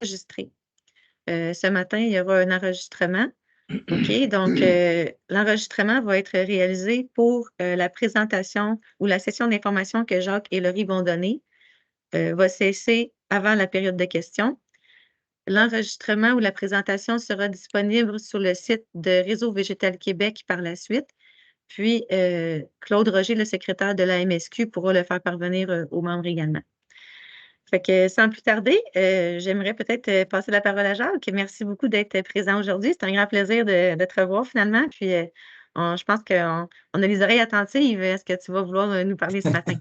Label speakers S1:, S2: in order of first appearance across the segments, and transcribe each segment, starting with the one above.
S1: enregistré. Ce matin, il y aura un enregistrement. OK, donc l'enregistrement va être réalisé pour la présentation ou la session d'information que Jacques et Laurie vont donner. Va cesser avant la période de questions. L'enregistrement ou la présentation sera disponible sur le site de Réseau végétal Québec par la suite. Puis, Claude Roger, le secrétaire de la MSQ, pourra le faire parvenir aux membres également. Fait que sans plus tarder, j'aimerais peut-être passer la parole à Jacques. Merci beaucoup d'être présent aujourd'hui. C'est un grand plaisir de te revoir finalement. Puis, je pense qu'on a les oreilles attentives. Est-ce que tu vas vouloir nous parler ce matin?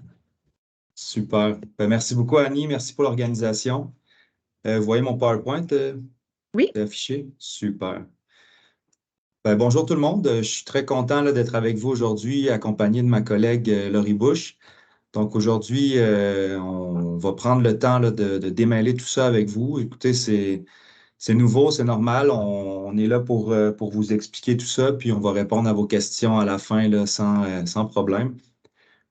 S2: Super. Ben, merci beaucoup, Annie. Merci pour l'organisation. Vous voyez mon PowerPoint
S1: Oui.
S2: affiché? Super. Ben, bonjour tout le monde. Je suis très content là, d'être avec vous aujourd'hui, accompagné de ma collègue Laurie Bush. Donc aujourd'hui, on va prendre le temps là, de démêler tout ça avec vous. Écoutez, c'est nouveau, c'est normal. On est là pour vous expliquer tout ça, puis on va répondre à vos questions à la fin là, sans problème.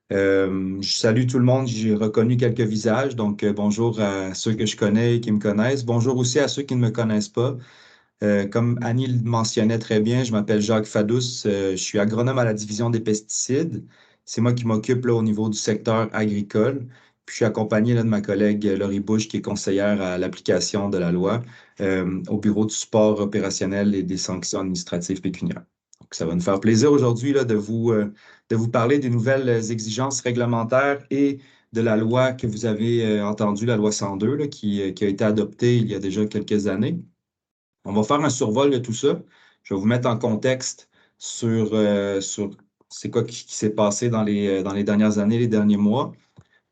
S2: Je salue tout le monde. J'ai reconnu quelques visages. Donc, bonjour à ceux que je connais et qui me connaissent. Bonjour aussi à ceux qui ne me connaissent pas. Comme Annie le mentionnait très bien, je m'appelle Jacques Fadous. Je suis agronome à la division des pesticides. C'est moi qui m'occupe là, au niveau du secteur agricole. Puis, je suis accompagné là, de ma collègue Laurie Bush, qui est conseillère à l'application de la loi au bureau du support opérationnel et des sanctions administratives pécuniaires. Donc, ça va nous faire plaisir aujourd'hui là, de vous parler des nouvelles exigences réglementaires et de la loi que vous avez entendue, la loi 102, là, qui a été adoptée il y a déjà quelques années. On va faire un survol de tout ça. Je vais vous mettre en contexte sur c'est quoi qui s'est passé dans les dernières années, les derniers mois.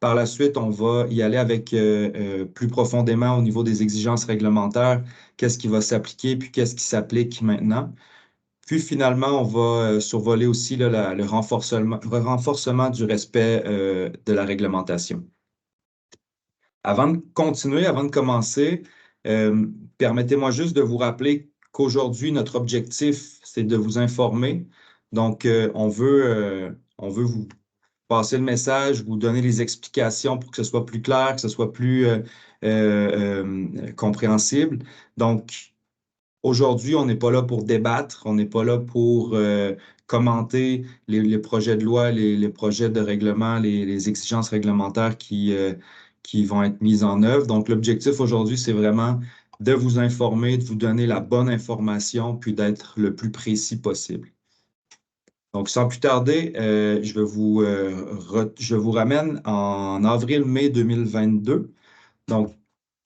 S2: Par la suite, on va y aller avec plus profondément au niveau des exigences réglementaires, qu'est-ce qui va s'appliquer, puis qu'est-ce qui s'applique maintenant. Puis finalement, on va survoler aussi là, le renforcement du respect de la réglementation. Avant de continuer, avant de commencer, euh, permettez-moi juste de vous rappeler qu'aujourd'hui, notre objectif, c'est de vous informer. Donc, on veut vous passer le message, vous donner les explications pour que ce soit plus clair, que ce soit plus compréhensible. Donc, aujourd'hui, on n'est pas là pour débattre, on n'est pas là pour commenter les projets de loi, les projets de règlement, les exigences réglementaires qui vont être mises en œuvre. Donc, l'objectif aujourd'hui, c'est vraiment de vous informer, de vous donner la bonne information, puis d'être le plus précis possible. Donc, sans plus tarder, je vous ramène en avril-mai 2022. Donc,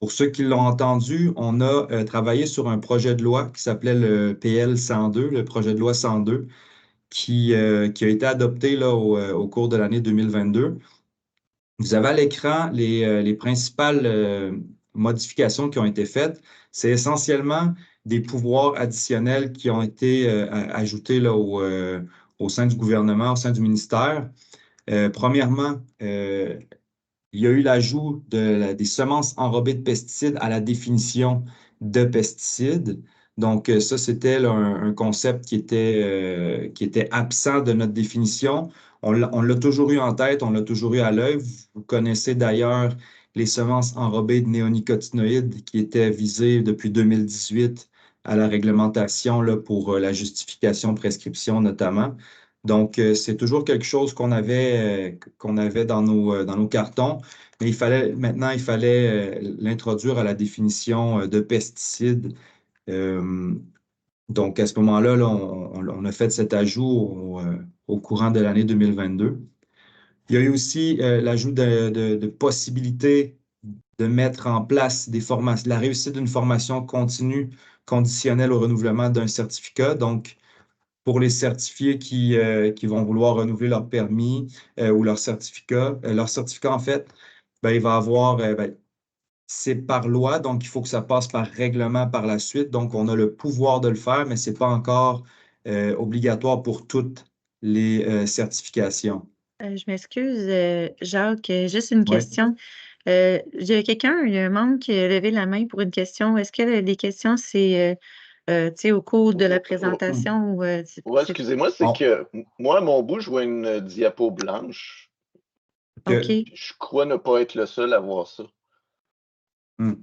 S2: pour ceux qui l'ont entendu, on a travaillé sur un projet de loi qui s'appelait le PL 102, le projet de loi 102, qui a été adopté là, au cours de l'année 2022. Vous avez à l'écran les principales modifications qui ont été faites. C'est essentiellement des pouvoirs additionnels qui ont été ajoutés là, au sein du gouvernement, au sein du ministère. Premièrement, il y a eu l'ajout des semences enrobées de pesticides à la définition de pesticides. Donc, ça, c'était là, un concept qui était absent de notre définition. On l'a toujours eu en tête, on l'a toujours eu à l'œil. Vous connaissez d'ailleurs les semences enrobées de néonicotinoïdes qui étaient visées depuis 2018 à la réglementation là, pour la justification prescription notamment. Donc, c'est toujours quelque chose qu'on avait dans nos cartons, mais maintenant, il fallait l'introduire à la définition de pesticides. Euh, donc, à ce moment-là, là, on a fait cet ajout au courant de l'année 2022. Il y a eu aussi l'ajout de possibilités de mettre en place des formations, la réussite d'une formation continue conditionnelle au renouvellement d'un certificat. Donc, pour les certifiés qui vont vouloir renouveler leur permis ou leur certificat, en fait, ben, il va avoir, ben, c'est par loi, donc il faut que ça passe par règlement par la suite. Donc, on a le pouvoir de le faire, mais ce n'est pas encore obligatoire pour toutes les certifications.
S1: Je m'excuse, Jacques, juste une
S2: Oui.
S1: question. Il y a quelqu'un, il y a un membre qui a levé la main pour une question. Est-ce que les questions, c'est tu sais, au cours de la présentation ou
S3: Ouais, excusez-moi, c'est
S2: Bon,
S3: que moi, à mon bout, je vois une diapo blanche.
S2: OK.
S1: OK.
S3: Je crois ne pas être le seul à voir ça.
S2: Hmm.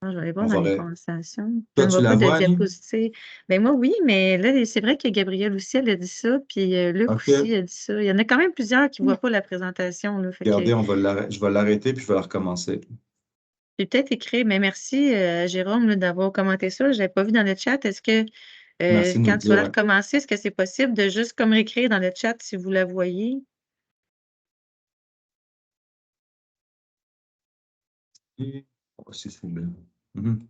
S1: Je vais aller voir
S2: On
S1: dans
S2: va
S1: les
S2: ré-
S1: conversations. Je
S2: Toi,
S1: ne
S2: tu
S1: vois
S2: la
S1: pas de
S2: vois, Annie?
S1: diapositive. Ben moi, oui, mais là, c'est vrai que Gabrielle aussi, elle a dit ça, puis Luc
S2: OK.
S1: aussi a dit ça. Il y en a quand même plusieurs qui ne voient pas la présentation, là. Fait que
S2: Regardez, je vais l'arrêter puis je vais la recommencer.
S1: j'ai peut-être écrit, mais merci, Jérôme, là, d'avoir commenté ça. Je l'avais pas vu dans le chat. Est-ce que
S2: Merci de nous le
S1: quand tu vas
S2: dire,
S1: la
S2: ouais.
S1: recommencer, est-ce que c'est possible de juste comme écrire dans le chat si vous la voyez?
S2: Oh, si c'est bien. Mhm.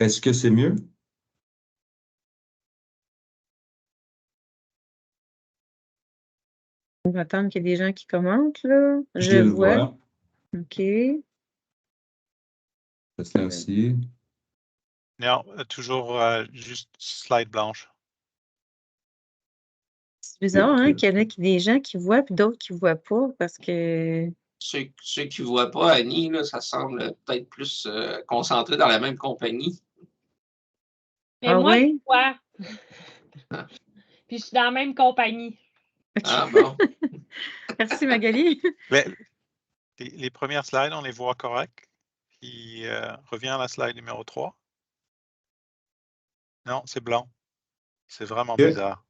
S2: Est-ce que c'est mieux?
S1: On va attendre qu'il y ait des gens qui commentent, là. Je
S2: Je le
S1: vois.
S2: vois.
S1: OK.
S2: Ça aussi.
S4: Non, toujours juste slide blanche.
S1: C'est bizarre,
S2: Ok.
S1: hein, qu'il y en a des gens qui voient puis d'autres qui voient pas parce que.
S5: Ceux qui ne voient pas Annie, là, ça semble peut-être plus concentré dans la même compagnie.
S6: Mais
S1: Ah
S6: moi,
S1: ouais?
S6: je vois.
S5: Ah.
S6: Puis je suis dans la même compagnie.
S1: OK.
S5: Ah bon.
S1: Merci, Magali.
S4: Les premières slides, on les voit correctes. Puis reviens à la slide numéro 3. Non, c'est blanc. C'est vraiment
S2: Ok.
S4: bizarre.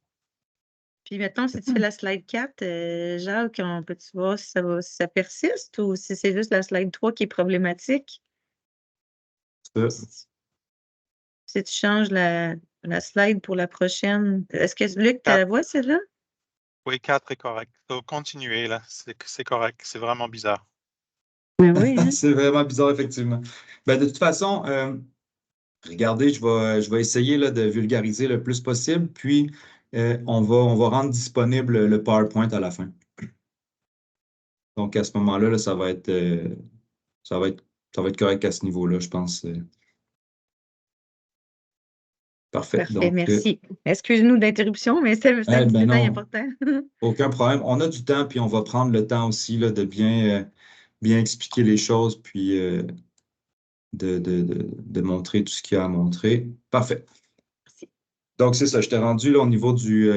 S1: Puis mettons, si tu fais la slide 4, Jacques, peut-tu voir si si ça persiste ou si c'est juste la slide 3 qui est problématique?
S2: Ça.
S1: Si tu changes la slide pour la prochaine, est-ce que Luc, tu la vois, celle-là?
S4: Oui, 4 est correct. Donc, continuez, là. C'est correct. C'est vraiment bizarre.
S1: Ben oui, hein?
S2: C'est vraiment bizarre, effectivement. Ben, de toute façon, regardez, je vais essayer là, de vulgariser le plus possible, puis on va rendre disponible le PowerPoint à la fin. Donc, à ce moment-là, là, ça va être correct à ce niveau-là, je pense. Parfait.
S1: Parfait,
S2: Donc,
S1: merci. Excuse-nous d'interruption, mais c'est un petit
S2: ben
S1: détail
S2: non,
S1: important.
S2: aucun problème. On a du temps, puis on va prendre le temps aussi là, de bien expliquer les choses, puis de montrer tout ce qu'il y a à montrer. Parfait.
S1: Merci.
S2: Donc, c'est ça. Je t'ai rendu là, au niveau du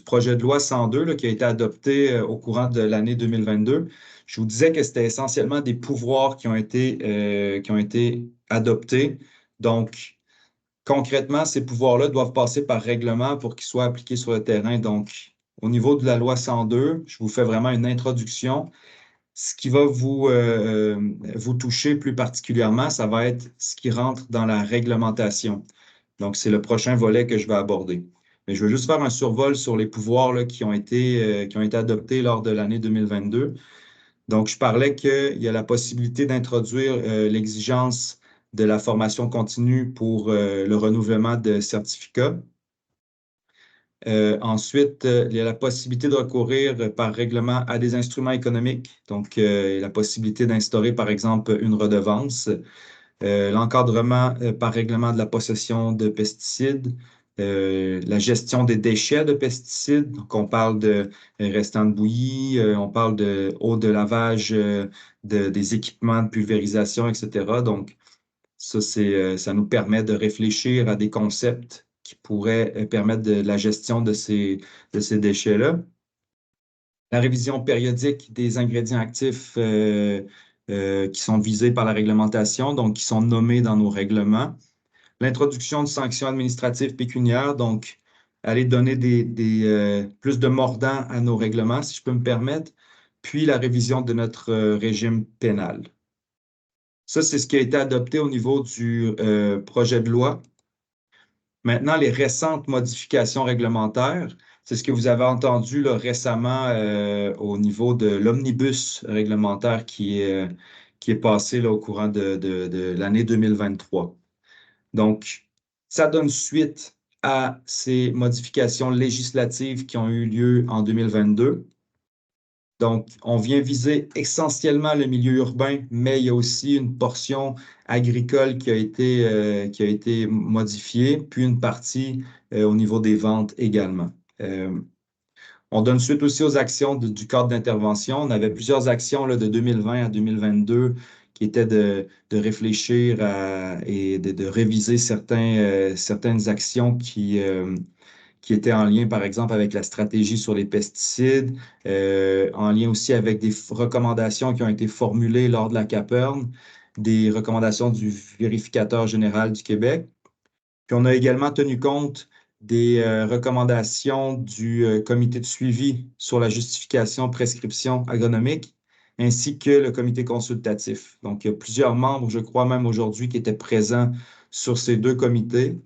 S2: projet de loi 102 là, qui a été adopté au courant de l'année 2022. Je vous disais que c'était essentiellement des pouvoirs qui ont été adoptés. Donc, concrètement, ces pouvoirs-là doivent passer par règlement pour qu'ils soient appliqués sur le terrain. Donc, au niveau de la loi 102, je vous fais vraiment une introduction. Ce qui va vous toucher plus particulièrement, ça va être ce qui rentre dans la réglementation. Donc, c'est le prochain volet que je vais aborder. Mais je veux juste faire un survol sur les pouvoirs là, qui ont été adoptés lors de l'année 2022. Donc, je parlais qu'il y a la possibilité d'introduire l'exigence de la formation continue pour le renouvellement de certificats. Ensuite, il y a la possibilité de recourir par règlement à des instruments économiques, donc la possibilité d'instaurer, par exemple, une redevance, l'encadrement par règlement de la possession de pesticides, la gestion des déchets de pesticides, donc on parle de restants de bouillie, on parle de eau de lavage, des équipements de pulvérisation, etc. Donc, ça nous permet de réfléchir à des concepts qui pourraient permettre de la gestion de ces déchets-là. La révision périodique des ingrédients actifs qui sont visés par la réglementation, donc qui sont nommés dans nos règlements. L'introduction de sanctions administratives pécuniaires, donc aller donner plus de mordant à nos règlements, si je peux me permettre, puis la révision de notre régime pénal. Ça, c'est ce qui a été adopté au niveau du projet de loi. Maintenant, les récentes modifications réglementaires, c'est ce que vous avez entendu là, récemment au niveau de l'omnibus réglementaire qui est passé là, au courant de l'année 2023. Donc, ça donne suite à ces modifications législatives qui ont eu lieu en 2022. Donc, on vient viser essentiellement le milieu urbain, mais il y a aussi une portion agricole qui a été modifiée, puis une partie au niveau des ventes également. On donne suite aussi aux actions du cadre d'intervention. On avait plusieurs actions là, de 2020 à 2022 qui étaient de réfléchir et de réviser certaines actions qui qui étaient en lien, par exemple, avec la stratégie sur les pesticides, en lien aussi avec des recommandations qui ont été formulées lors de la CAPERN, des recommandations du vérificateur général du Québec. Puis on a également tenu compte des recommandations du comité de suivi sur la justification prescription agronomique, ainsi que le comité consultatif. Donc, il y a plusieurs membres, je crois même aujourd'hui, qui étaient présents sur ces deux comités.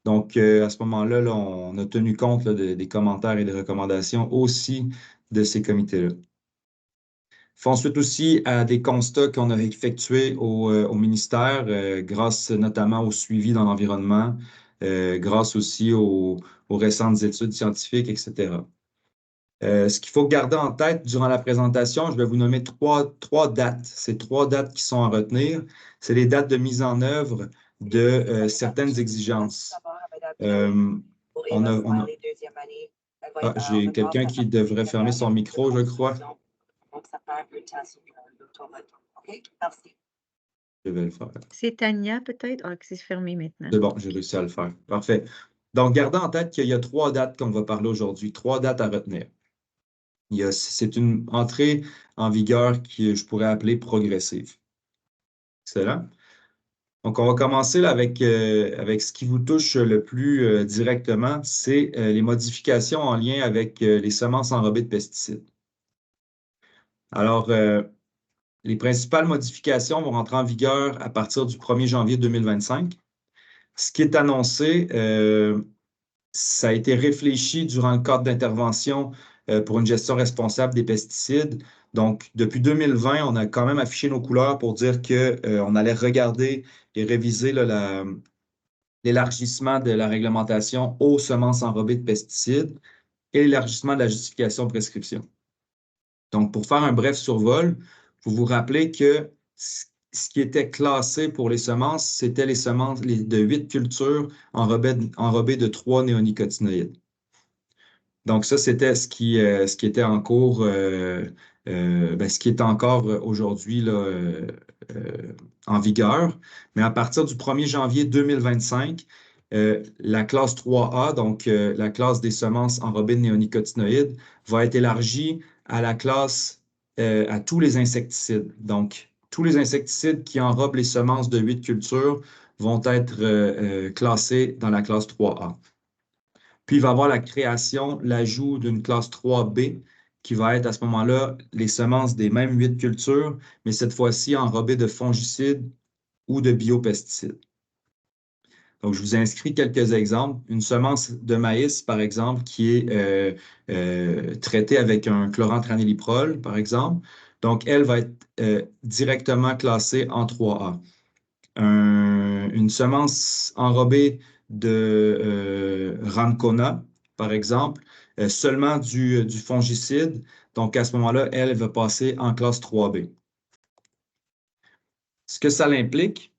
S2: Donc, à ce moment-là, là, on a tenu compte là, des commentaires et des recommandations aussi de ces comités-là. Il faut ensuite aussi à des constats qu'on a effectués au ministère, grâce notamment au suivi dans l'environnement, grâce aussi aux récentes études scientifiques, etc. Ce qu'il faut garder en tête durant la présentation, je vais vous nommer trois dates. Ces 3 dates qui sont à retenir, c'est les dates de mise en œuvre de certaines exigences. J'ai quelqu'un qui devrait fermer son micro, je crois. Je vais le faire.
S1: C'est Tania, peut-être? Ah, que c'est fermé maintenant.
S2: C'est bon, j'ai réussi à le faire. Parfait. Donc, gardez en tête qu'il y a 3 dates qu'on va parler aujourd'hui, 3 dates à retenir. C'est une entrée en vigueur qui je pourrais appeler progressive. Excellent. Donc, on va commencer là, avec ce qui vous touche le plus directement, c'est les modifications en lien avec les semences enrobées de pesticides. Alors, les principales modifications vont rentrer en vigueur à partir du 1er janvier 2025. Ce qui est annoncé, ça a été réfléchi durant le cadre d'intervention pour une gestion responsable des pesticides. Donc, depuis 2020, on a quand même affiché nos couleurs pour dire qu'on allait regarder et réviser là, l'élargissement de la réglementation aux semences enrobées de pesticides et l'élargissement de la justification de prescription. Donc, pour faire un bref survol, vous vous rappelez que ce qui était classé pour les semences, c'était les semences de 8 cultures enrobées de 3 néonicotinoïdes. Donc, ça, c'était ce qui était en cours, ce qui est encore aujourd'hui en vigueur. Mais à partir du 1er janvier 2025, la classe 3A, donc la classe des semences enrobées de néonicotinoïdes, va être élargie à la classe, à tous les insecticides. Donc, tous les insecticides qui enrobent les semences de 8 cultures vont être classés dans la classe 3A. Puis, il va y avoir la création, l'ajout d'une classe 3B qui va être à ce moment-là les semences des mêmes 8 cultures, mais cette fois-ci enrobées de fongicides ou de biopesticides. Donc, je vous ai inscrit quelques exemples. Une semence de maïs, par exemple, qui est traitée avec un chlorantraniliprole, par exemple. Donc, elle va être directement classée en 3A. Une semence enrobée de Rancona, par exemple, seulement du fongicide. Donc, à ce moment-là, elle va passer en classe 3B. Ce que ça implique,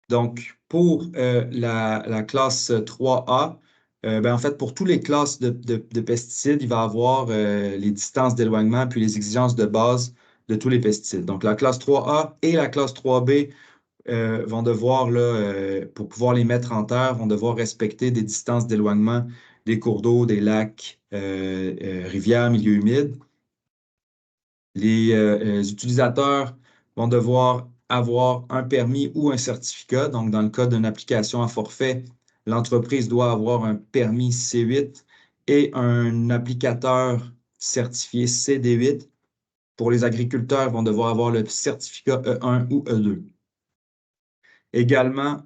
S2: donc, pour la classe 3A, en fait, pour toutes les classes de pesticides, il va y avoir les distances d'éloignement puis les exigences de base de tous les pesticides. Donc, la classe 3A et la classe 3B vont devoir, là, pour pouvoir les mettre en terre, vont devoir respecter des distances d'éloignement des cours d'eau, des lacs, rivières, milieux humides. Les utilisateurs vont devoir avoir un permis ou un certificat. Donc, dans le cas d'une application à forfait, l'entreprise doit avoir un permis C8 et un applicateur certifié CD8. Pour les agriculteurs, ils vont devoir avoir le certificat E1 ou E2. Également,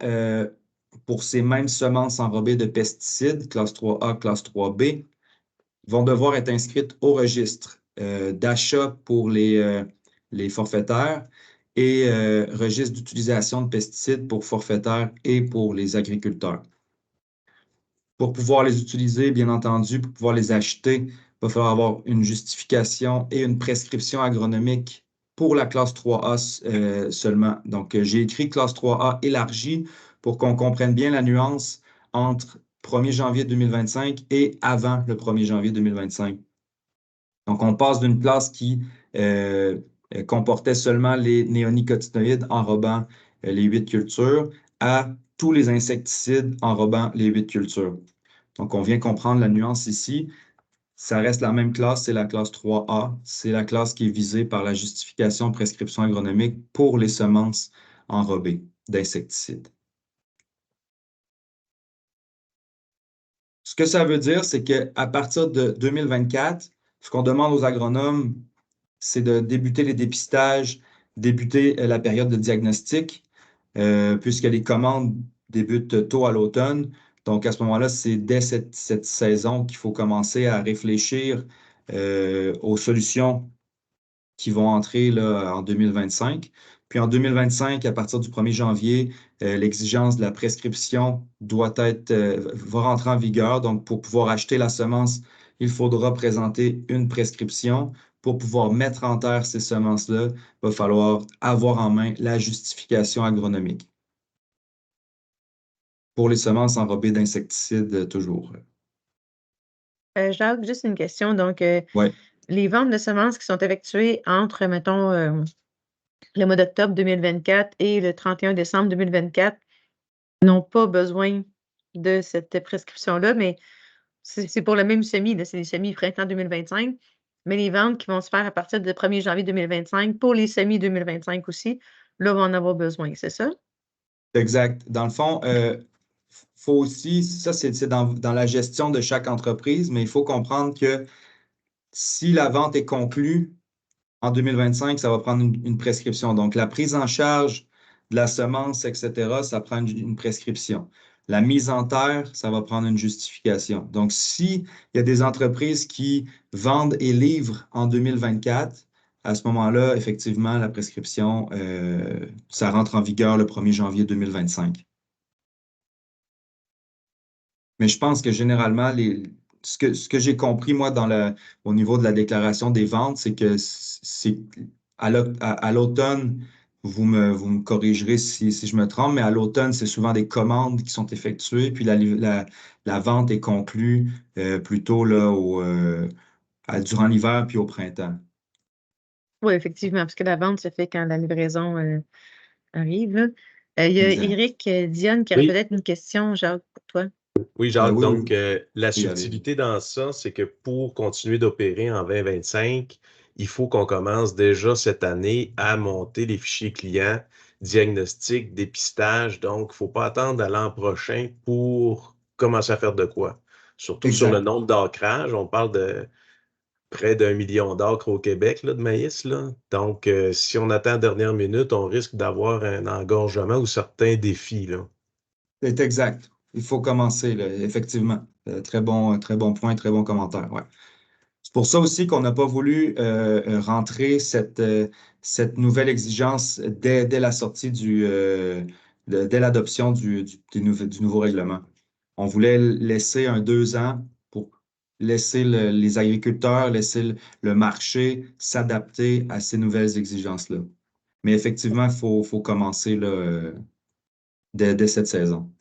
S2: pour ces mêmes semences enrobées de pesticides, classe 3A, classe 3B, vont devoir être inscrites au registre d'achat pour les forfaitaires et registre d'utilisation de pesticides pour forfaitaires et pour les agriculteurs. Pour pouvoir les utiliser, bien entendu, pour pouvoir les acheter, il va falloir avoir une justification et une prescription agronomique pour la classe 3A seulement. Donc, j'ai écrit classe 3A élargie pour qu'on comprenne bien la nuance entre 1er janvier 2025 et avant le 1er janvier 2025. Donc, on passe d'une classe qui comportait seulement les néonicotinoïdes enrobant les 8 cultures à tous les insecticides enrobant les 8 cultures. Donc, on vient comprendre la nuance ici. Ça reste la même classe, c'est la classe 3A. C'est la classe qui est visée par la justification de prescription agronomique pour les semences enrobées d'insecticides. Ce que ça veut dire, c'est qu'à partir de 2024, ce qu'on demande aux agronomes, c'est de débuter les dépistages, débuter la période de diagnostic, puisque les commandes débutent tôt à l'automne. Donc, à ce moment-là, c'est dès cette saison qu'il faut commencer à réfléchir aux solutions qui vont entrer là, en 2025. Puis en 2025, à partir du 1er janvier, l'exigence de la prescription va rentrer en vigueur. Donc, pour pouvoir acheter la semence, il faudra présenter une prescription. Pour pouvoir mettre en terre ces semences-là, il va falloir avoir en main la justification agronomique. Pour les semences enrobées d'insecticides, toujours.
S1: Jacques, juste une question. Donc,
S2: Ouais.
S1: les ventes de semences qui sont effectuées entre, mettons, le mois d'octobre 2024 et le 31 décembre 2024 n'ont pas besoin de cette prescription-là, mais c'est pour le même semis, c'est les semis printemps 2025, mais les ventes qui vont se faire à partir du 1er janvier 2025 pour les semis 2025 aussi, là, vont en avoir besoin, c'est ça?
S2: Exact. Dans le fond, faut aussi, ça c'est dans la gestion de chaque entreprise, mais il faut comprendre que si la vente est conclue en 2025, ça va prendre une prescription. Donc, la prise en charge de la semence, etc., ça prend une prescription. La mise en terre, ça va prendre une justification. Donc, s'il y a des entreprises qui vendent et livrent en 2024, à ce moment-là, effectivement, la prescription, ça rentre en vigueur le 1er janvier 2025. Mais je pense que généralement, ce que j'ai compris, moi, au niveau de la déclaration des ventes, c'est que à l'automne, vous me corrigerez si je me trompe, mais à l'automne, c'est souvent des commandes qui sont effectuées, puis la vente est conclue plutôt là, durant l'hiver puis au printemps.
S1: Oui, effectivement, parce que la vente se fait quand la livraison arrive, là. Il y a
S2: Exact.
S1: Éric Dionne qui aurait
S7: Oui.
S1: peut-être une question, Jacques, pour toi.
S7: Oui, Jacques,
S2: oui,
S7: donc
S2: oui.
S7: la
S2: Oui, allez.
S7: subtilité dans ça, c'est que pour continuer d'opérer en 2025, il faut qu'on commence déjà cette année à monter les fichiers clients, diagnostic, dépistage. Donc, il ne faut pas attendre à l'an prochain pour commencer à faire de quoi. Surtout sur le
S2: Exact.
S7: nombre d'ancrages, on parle de près d'1 million d'acres au Québec là, de maïs. Là. Donc, si on attend la dernière minute, on risque d'avoir un engorgement ou certains défis. Là.
S2: C'est exact. Il faut commencer, là, effectivement. Très bon point, très bon commentaire. Ouais. C'est pour ça aussi qu'on n'a pas voulu rentrer cette nouvelle exigence dès la sortie dès l'adoption du nouveau règlement. On voulait laisser 2 ans pour laisser les agriculteurs, laisser le marché s'adapter à ces nouvelles exigences-là. Mais effectivement, il faut commencer là, dès cette saison.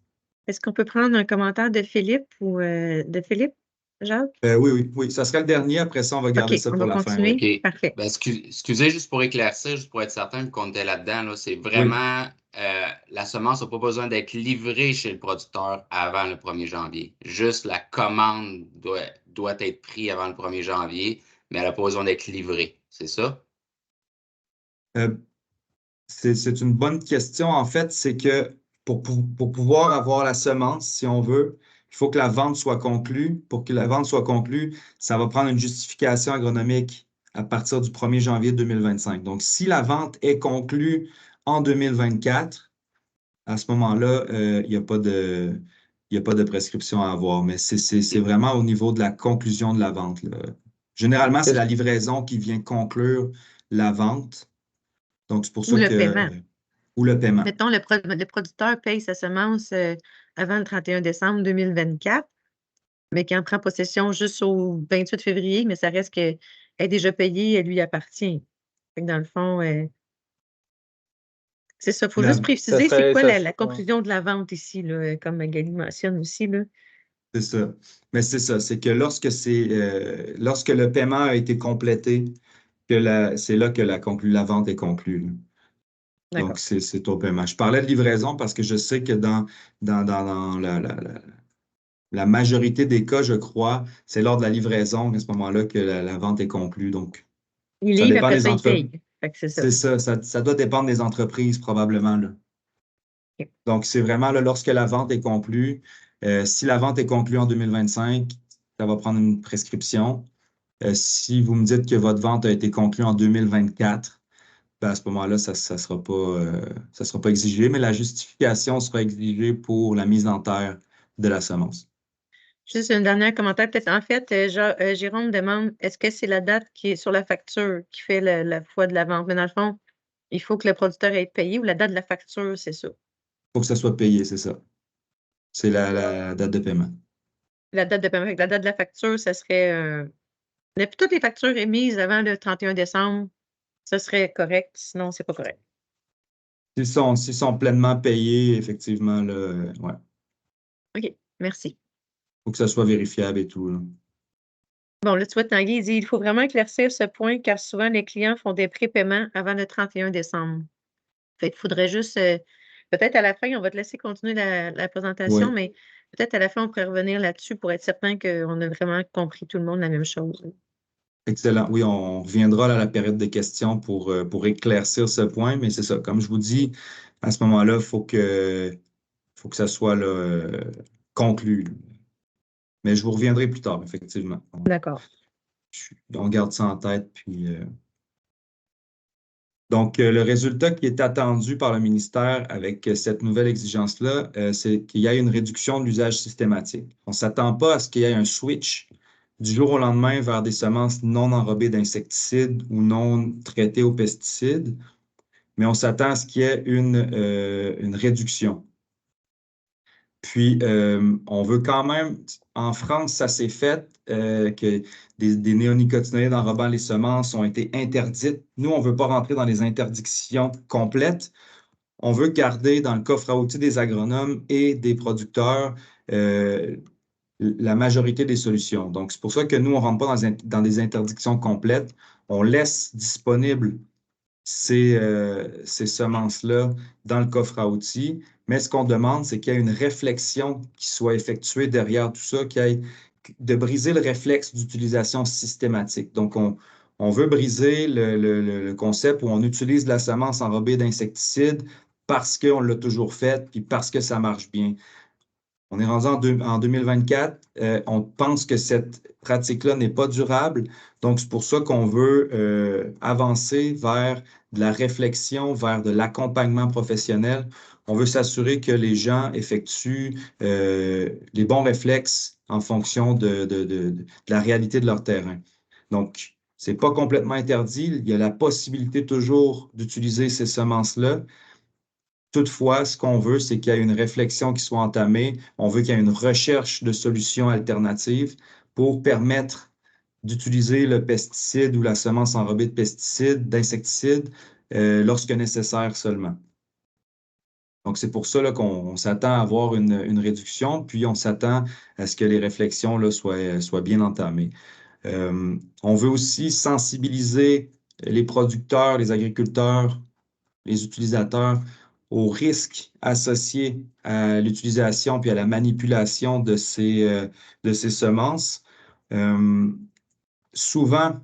S1: Est-ce qu'on peut prendre un commentaire de Philippe ou de Philippe, Jacques?
S2: Oui. Ça sera le dernier. Après ça, on va garder
S1: OK,
S2: ça
S1: on
S2: pour
S1: va
S2: la fin.
S1: continuer.
S2: Oui.
S5: OK.
S1: Parfait.
S5: Ben, excusez, juste pour éclaircir, juste pour être certain qu'on était là-dedans, là, c'est vraiment la semence n'a pas besoin d'être livrée chez le producteur avant le 1er janvier. Juste la commande doit être prise avant le 1er janvier, mais elle n'a pas besoin d'être livrée. C'est ça?
S2: C'est une bonne question. En fait, c'est que pour pouvoir avoir la semence, si on veut, il faut que la vente soit conclue. Pour que la vente soit conclue, ça va prendre une justification agronomique à partir du 1er janvier 2025. Donc, si la vente est conclue en 2024, à ce moment-là, il n'y a pas de prescription à avoir. Mais c'est vraiment au niveau de la conclusion de la vente, là. Généralement, c'est la livraison qui vient conclure la vente. Donc, c'est pour
S1: Ou
S2: ça
S1: le
S2: que.
S1: paiement.
S2: Ou le paiement.
S1: Mettons, le producteur paye sa semence avant le 31 décembre 2024, mais qui en prend possession juste au 28 février, mais ça reste qu'elle est déjà payée, elle lui appartient. Fait que dans le fond, c'est ça. Il faut juste préciser c'est quoi la conclusion de la vente ici, là, comme Magali mentionne aussi, là.
S2: C'est ça. Mais c'est ça. C'est que lorsque le paiement a été complété, c'est là que la vente est conclue, là.
S1: D'accord.
S2: Donc, c'est au paiement. Je parlais de livraison parce que je sais que dans la majorité des cas, je crois, c'est lors de la livraison, à ce moment-là, que la vente est conclue. Donc,
S1: Il
S2: ça
S1: livre,
S2: dépend
S1: après
S2: des
S1: ça, il
S2: entreprises.
S1: paye. Fait que c'est ça.
S2: C'est ça doit dépendre des entreprises, probablement, là.
S1: Ok.
S2: Donc, c'est vraiment là, lorsque la vente est conclue. Si la vente est conclue en 2025, ça va prendre une prescription. Si vous me dites que votre vente a été conclue en 2024, ben à ce moment-là, ça ne sera pas exigé, mais la justification sera exigée pour la mise en terre de la semence.
S1: Juste un dernier commentaire, peut-être. En fait, Jérôme demande, est-ce que c'est la date qui est sur la facture qui fait la foi de la vente? Mais dans le fond, il faut que le producteur ait payé ou la date de la facture, c'est ça?
S2: Il faut que ça soit payé, c'est ça. C'est la date de paiement.
S1: La date de paiement. Fait que la date de la facture, ça serait... toutes les factures émises avant le 31 décembre, ça serait correct. Sinon, c'est pas correct.
S2: S'ils sont pleinement payés, effectivement, là, ouais.
S1: OK, merci.
S2: Il faut que ça soit vérifiable et tout, là.
S1: Bon, là, tu vois, Tanguy, il dit, il faut vraiment éclaircir ce point car souvent les clients font des prépaiements avant le 31 décembre. Fait qu'il faudrait juste, peut-être à la fin, on va te laisser continuer la présentation,
S2: Oui.
S1: mais peut-être à la fin, on pourrait revenir là-dessus pour être certain qu'on a vraiment compris tout le monde la même chose.
S2: Excellent. Oui, on reviendra à la période de questions pour éclaircir ce point, mais c'est ça. Comme je vous dis, à ce moment-là, il faut que ça soit là, conclu, là. Mais je vous reviendrai plus tard, effectivement.
S1: D'accord.
S2: On garde ça en tête. Puis, donc, le résultat qui est attendu par le ministère avec cette nouvelle exigence-là, c'est qu'il y ait une réduction de l'usage systématique. On ne s'attend pas à ce qu'il y ait un switch du jour au lendemain vers des semences non enrobées d'insecticides ou non traitées aux pesticides, mais on s'attend à ce qu'il y ait une réduction. Puis, on veut quand même, en France, ça s'est fait, que des néonicotinoïdes enrobant les semences ont été interdites. Nous, on ne veut pas rentrer dans les interdictions complètes. On veut garder dans le coffre à outils des agronomes et des producteurs la majorité des solutions. Donc, c'est pour ça que nous, on ne rentre pas dans des interdictions complètes. On laisse disponibles ces semences-là dans le coffre à outils. Mais ce qu'on demande, c'est qu'il y ait une réflexion qui soit effectuée derrière tout ça, de briser le réflexe d'utilisation systématique. Donc, on veut briser le concept où on utilise la semence enrobée d'insecticides parce qu'on l'a toujours fait, puis parce que ça marche bien. On est rendu en 2024. On pense que cette pratique-là n'est pas durable. Donc, c'est pour ça qu'on veut avancer vers de la réflexion, vers de l'accompagnement professionnel. On veut s'assurer que les gens effectuent les bons réflexes en fonction de la réalité de leur terrain. Donc, ce n'est pas complètement interdit. Il y a la possibilité toujours d'utiliser ces semences-là. Toutefois, ce qu'on veut, c'est qu'il y ait une réflexion qui soit entamée. On veut qu'il y ait une recherche de solutions alternatives pour permettre d'utiliser le pesticide ou la semence enrobée de pesticides, d'insecticides, lorsque nécessaire seulement. Donc, c'est pour ça là, qu'on s'attend à avoir une réduction, puis on s'attend à ce que les réflexions là, soient bien entamées. On veut aussi sensibiliser les producteurs, les agriculteurs, les utilisateurs aux risques associés à l'utilisation puis à la manipulation de ces semences. Souvent,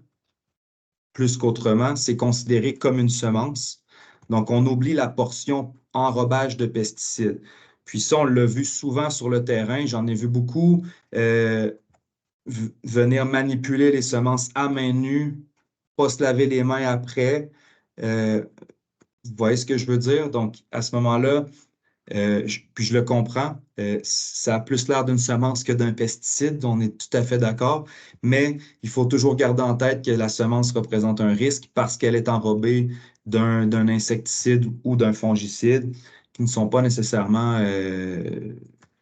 S2: plus qu'autrement, c'est considéré comme une semence. Donc, on oublie la portion enrobage de pesticides. Puis ça, on l'a vu souvent sur le terrain. J'en ai vu beaucoup venir manipuler les semences à main nue, pas se laver les mains après. Vous voyez ce que je veux dire? Donc, à ce moment-là, puis je le comprends, ça a plus l'air d'une semence que d'un pesticide, on est tout à fait d'accord, mais il faut toujours garder en tête que la semence représente un risque parce qu'elle est enrobée d'un insecticide ou d'un fongicide qui ne sont pas nécessairement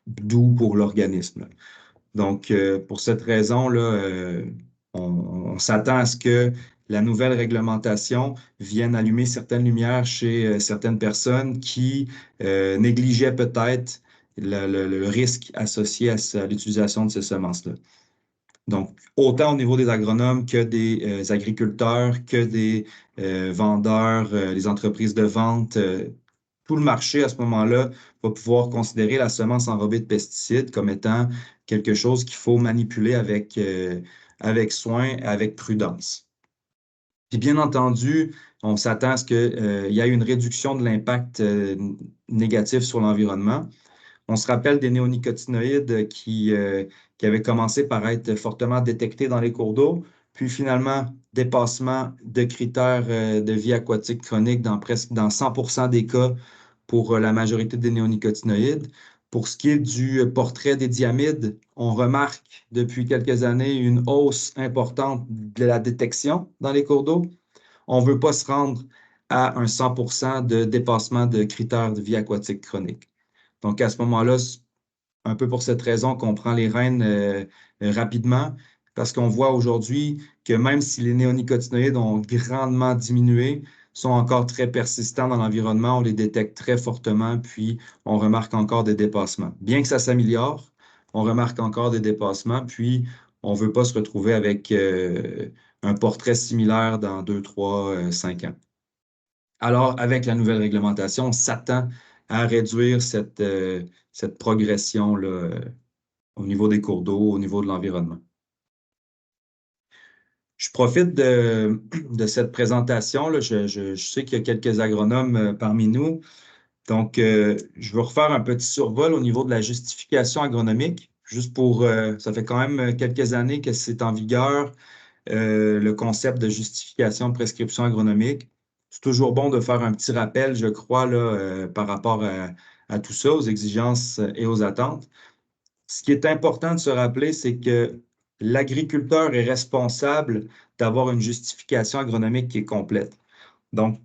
S2: doux pour l'organisme. Donc, pour cette raison-là, on s'attend à ce que la nouvelle réglementation vienne allumer certaines lumières chez certaines personnes qui négligeaient peut-être le risque associé à l'utilisation de ces semences-là. Donc, autant au niveau des agronomes que des agriculteurs, que des vendeurs, les entreprises de vente, tout le marché à ce moment-là va pouvoir considérer la semence enrobée de pesticides comme étant quelque chose qu'il faut manipuler avec soin, avec prudence. Puis bien entendu, on s'attend à ce qu'il y ait une réduction de l'impact négatif sur l'environnement. On se rappelle des néonicotinoïdes qui avaient commencé par être fortement détectés dans les cours d'eau, puis finalement, dépassement de critères de vie aquatique chronique dans 100% des cas pour la majorité des néonicotinoïdes. Pour ce qui est du portrait des diamides, on remarque depuis quelques années une hausse importante de la détection dans les cours d'eau. On ne veut pas se rendre à un 100% de dépassement de critères de vie aquatique chronique. Donc, à ce moment-là, un peu pour cette raison qu'on prend les rênes rapidement, parce qu'on voit aujourd'hui que même si les néonicotinoïdes ont grandement diminué, sont encore très persistants dans l'environnement, on les détecte très fortement, puis on remarque encore des dépassements. Bien que ça s'améliore, on remarque encore des dépassements, puis on ne veut pas se retrouver avec un portrait similaire dans 2, 3, 5 ans. Alors, avec la nouvelle réglementation, on s'attend à réduire cette progression là, au niveau des cours d'eau, au niveau de l'environnement. Je profite de cette présentation. Là. Je sais qu'il y a quelques agronomes parmi nous. Donc, je vais refaire un petit survol au niveau de la justification agronomique, juste pour, ça fait quand même quelques années que c'est en vigueur, le concept de justification de prescription agronomique. C'est toujours bon de faire un petit rappel, je crois, là, par rapport à tout ça, aux exigences et aux attentes. Ce qui est important de se rappeler, c'est que l'agriculteur est responsable d'avoir une justification agronomique qui est complète. Donc,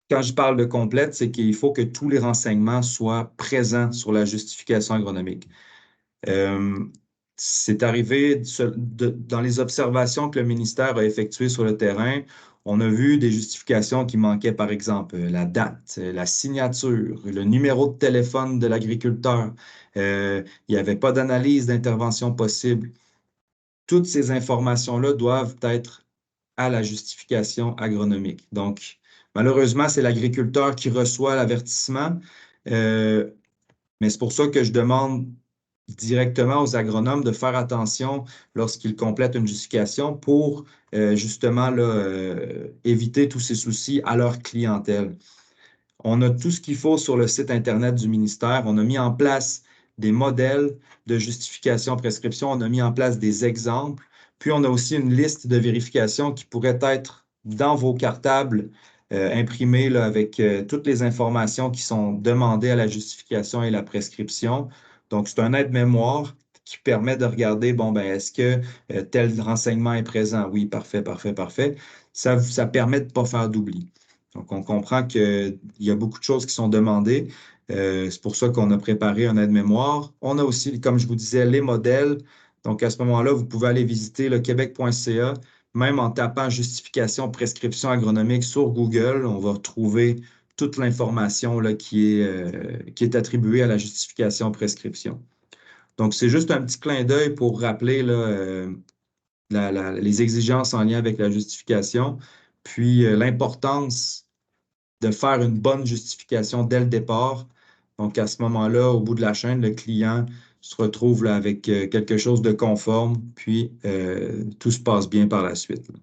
S2: quand je parle de complète, c'est qu'il faut que tous les renseignements soient présents sur la justification agronomique. C'est arrivé dans les observations que le ministère a effectuées sur le terrain, on a vu des justifications qui manquaient, par exemple, la date, la signature, le numéro de téléphone de l'agriculteur. Il n'y avait pas d'analyse d'intervention possible. Toutes ces informations-là doivent être à la justification agronomique. Donc, malheureusement, c'est l'agriculteur qui reçoit l'avertissement, mais c'est pour ça que je demande directement aux agronomes de faire attention lorsqu'ils complètent une justification pour justement là, éviter tous ces soucis à leur clientèle. On a tout ce qu'il faut sur le site Internet du ministère. On a mis en place des modèles de justification prescription. On a mis en place des exemples. Puis, on a aussi une liste de vérifications qui pourrait être dans vos cartables imprimées là, avec toutes les informations qui sont demandées à la justification et la prescription. Donc, c'est un aide-mémoire qui permet de regarder, bon, ben, est-ce que tel renseignement est présent? Oui, parfait, parfait, parfait. Ça permet de ne pas faire d'oubli. Donc, on comprend qu'il y a beaucoup de choses qui sont demandées. C'est pour ça qu'on a préparé un aide-mémoire. On a aussi, comme je vous disais, les modèles. Donc, à ce moment-là, vous pouvez aller visiter le québec.ca, même en tapant justification prescription agronomique sur Google, on va retrouver toute l'information là, qui est attribuée à la justification prescription. Donc, c'est juste un petit clin d'œil pour rappeler là, les exigences en lien avec la justification, puis l'importance de faire une bonne justification dès le départ. Donc, à ce moment-là, au bout de la chaîne, le client se retrouve là, avec quelque chose de conforme, puis tout se passe bien par la suite. Là.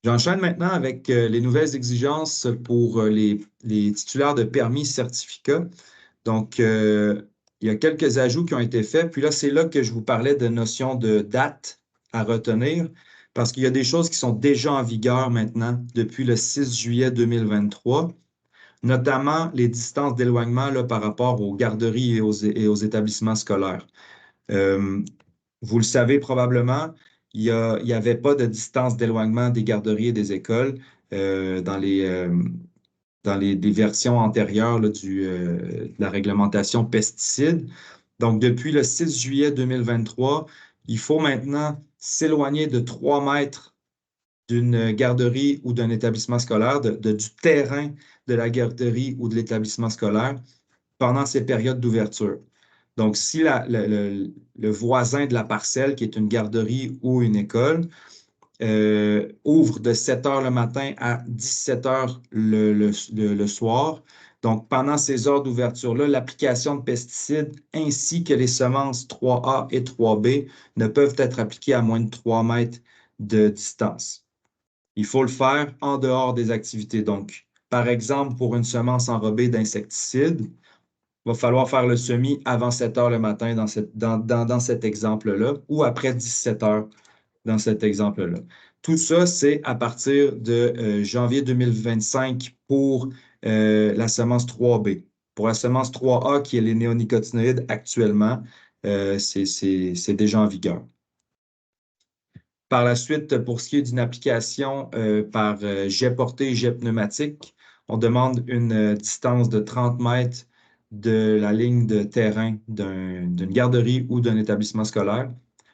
S2: J'enchaîne maintenant avec les nouvelles exigences pour les titulaires de permis certificats. Donc, il y a quelques ajouts qui ont été faits. Puis là, c'est là que je vous parlais de notion de date à retenir, parce qu'il y a des choses qui sont déjà en vigueur maintenant depuis le 6 juillet 2023, notamment les distances d'éloignement là, par rapport aux garderies et aux établissements scolaires. Vous le savez probablement, il n'y avait pas de distance d'éloignement des garderies et des écoles dans les versions antérieures là, de la réglementation pesticides. Donc, depuis le 6 juillet 2023, il faut maintenant s'éloigner de 3 mètres d'une garderie ou d'un établissement scolaire, du terrain de la garderie ou de l'établissement scolaire pendant ces périodes d'ouverture. Donc, si le voisin de la parcelle, qui est une garderie ou une école, ouvre de 7 heures le matin à 17 heures le soir. Donc, pendant ces heures d'ouverture-là, l'application de pesticides ainsi que les semences 3A et 3B ne peuvent être appliquées à moins de 3 mètres de distance. Il faut le faire en dehors des activités. Donc, par exemple, pour une semence enrobée d'insecticides, il va falloir faire le semis avant 7 heures le matin dans cet exemple-là ou après 17 heures dans cet exemple-là. Tout ça, c'est à partir de janvier 2025 pour la semence 3B. Pour la semence 3A, qui est les néonicotinoïdes actuellement, c'est déjà en vigueur. Par la suite, pour ce qui est d'une application par jet porté et jet pneumatique, on demande une distance de 30 mètres de la ligne de terrain d'une garderie ou d'un établissement scolaire.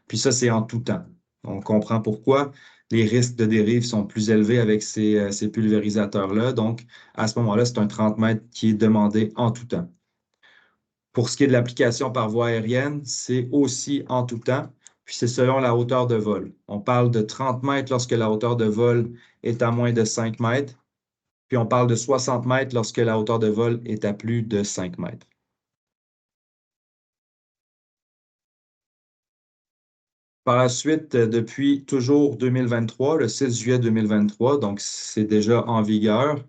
S2: Puis ça, c'est en tout temps. On comprend pourquoi les risques de dérive sont plus élevés avec ces pulvérisateurs-là. Donc, à ce moment-là, c'est un 30 mètres qui est demandé en tout temps. Pour ce qui est de l'application par voie aérienne, c'est aussi en tout temps, puis c'est selon la hauteur de vol. On parle de 30 mètres lorsque la hauteur de vol est à moins de 5 mètres, puis on parle de 60 mètres lorsque la hauteur de vol est à plus de 5 mètres. Par la suite, depuis toujours 2023, le 6 juillet 2023, donc c'est déjà en vigueur,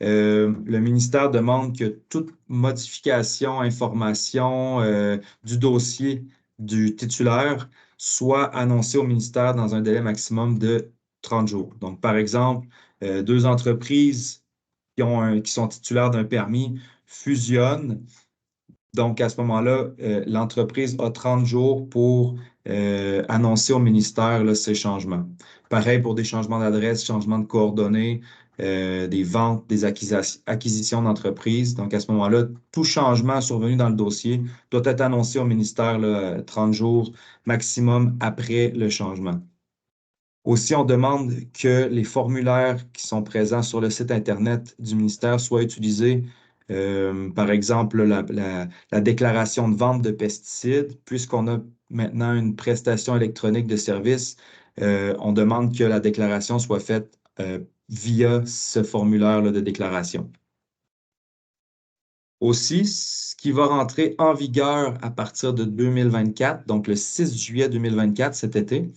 S2: le ministère demande que toute modification, information du dossier du titulaire soit annoncée au ministère dans un délai maximum de 30 jours. Donc, par exemple, deux entreprises qui sont titulaires d'un permis fusionnent. Donc, à ce moment-là, l'entreprise a 30 jours pour annoncer au ministère là, ces changements. Pareil pour des changements d'adresse, changements de coordonnées, des ventes, des acquisitions d'entreprises. Donc, à ce moment-là, tout changement survenu dans le dossier doit être annoncé au ministère là, 30 jours maximum après le changement. Aussi, on demande que les formulaires qui sont présents sur le site Internet du ministère soient utilisés. Par exemple, la déclaration de vente de pesticides, puisqu'on a maintenant une prestation électronique de service, on demande que la déclaration soit faite via ce formulaire de déclaration. Aussi, ce qui va rentrer en vigueur à partir de 2024, donc le 6 juillet 2024, cet été,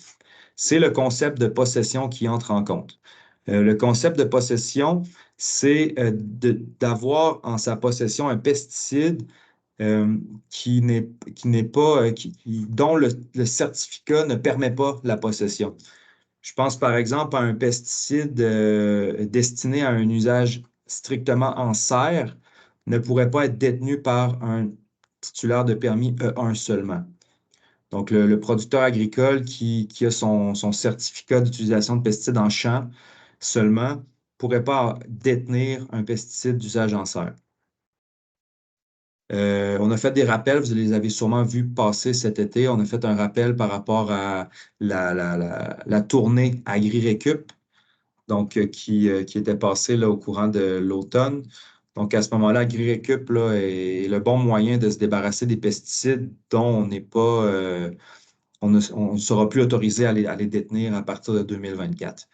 S2: c'est le concept de possession qui entre en compte. Le concept de possession, c'est d'avoir en sa possession un pesticide dont le certificat ne permet pas la possession. Je pense par exemple à un pesticide destiné à un usage strictement en serre ne pourrait pas être détenu par un titulaire de permis E1 seulement. Donc, le producteur agricole qui a son certificat d'utilisation de pesticides en champ seulement ne pourrait pas détenir un pesticide d'usage en serre. On a fait des rappels, vous les avez sûrement vus passer cet été. On a fait un rappel par rapport à la tournée AgriRécup, donc qui était passée là, au courant de l'automne. Donc, à ce moment-là, AgriRécup là, est le bon moyen de se débarrasser des pesticides dont on n'est pas... on ne sera plus autorisé à les détenir à partir de 2024.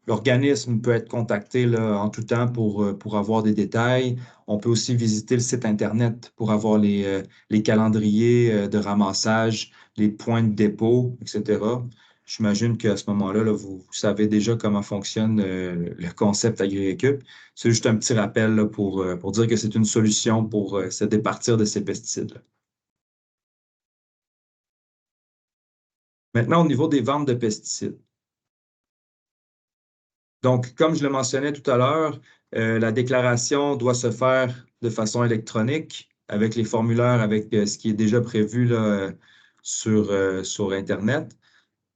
S2: L'organisme peut être contacté là, en tout temps pour avoir des détails. On peut aussi visiter le site Internet pour avoir les calendriers de ramassage, les points de dépôt, etc. J'imagine qu'à ce moment-là, là, vous savez déjà comment fonctionne le concept AgriRécup. C'est juste un petit rappel là, pour dire que c'est une solution pour se départir de ces pesticides-là. Maintenant, au niveau des ventes de pesticides. Donc, comme je le mentionnais tout à l'heure, la déclaration doit se faire de façon électronique avec les formulaires, avec ce qui est déjà prévu là, sur Internet.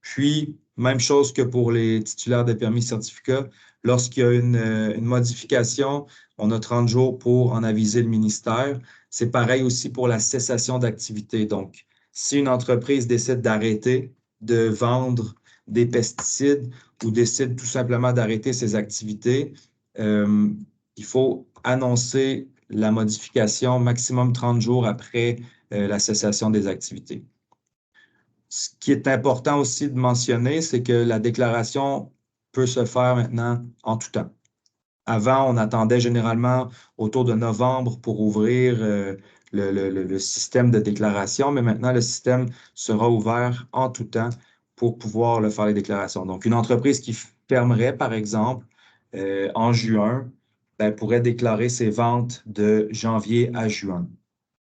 S2: Puis, même chose que pour les titulaires de permis certificats, lorsqu'il y a une modification, on a 30 jours pour en aviser le ministère. C'est pareil aussi pour la cessation d'activité. Donc, si une entreprise décide d'arrêter de vendre des pesticides ou décide tout simplement d'arrêter ses activités, il faut annoncer la modification maximum 30 jours après la cessation des activités. Ce qui est important aussi de mentionner, c'est que la déclaration peut se faire maintenant en tout temps. Avant, on attendait généralement autour de novembre pour ouvrir le système de déclaration, mais maintenant, le système sera ouvert en tout temps pour pouvoir faire les déclarations. Donc, une entreprise qui fermerait, par exemple, en juin, ben, pourrait déclarer ses ventes de janvier à juin.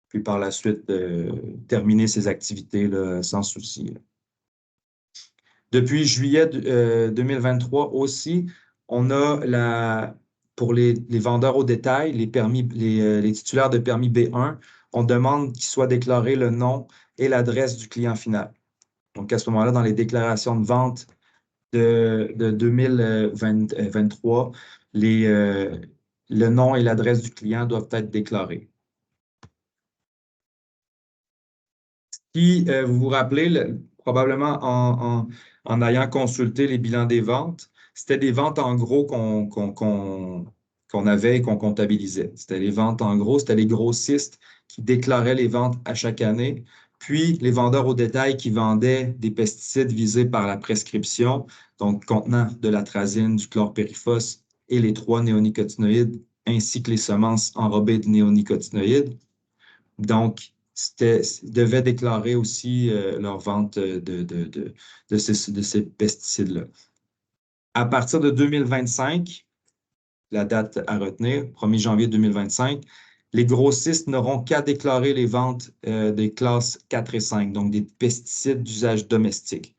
S2: Puis par la suite, terminer ses activités là, sans souci. Depuis juillet 2023 aussi, on a pour les vendeurs au détail, les titulaires de permis B1, on demande qu'il soit déclaré le nom et l'adresse du client final. Donc, à ce moment-là, dans les déclarations de vente de 2023, le nom et l'adresse du client doivent être déclarés. Si vous vous rappelez, probablement en ayant consulté les bilans des ventes, c'était des ventes en gros qu'on avait et qu'on comptabilisait. C'était les ventes en gros, c'était les grossistes qui déclaraient les ventes à chaque année, puis les vendeurs au détail qui vendaient des pesticides visés par la prescription, donc contenant de l'atrazine, du chlorpériphos et les 3 néonicotinoïdes, ainsi que les semences enrobées de néonicotinoïdes. Donc, devaient déclarer aussi leur vente de ces pesticides-là. À partir de 2025, la date à retenir, 1er janvier 2025, les grossistes n'auront qu'à déclarer les ventes des classes 4 et 5, donc des pesticides d'usage domestique.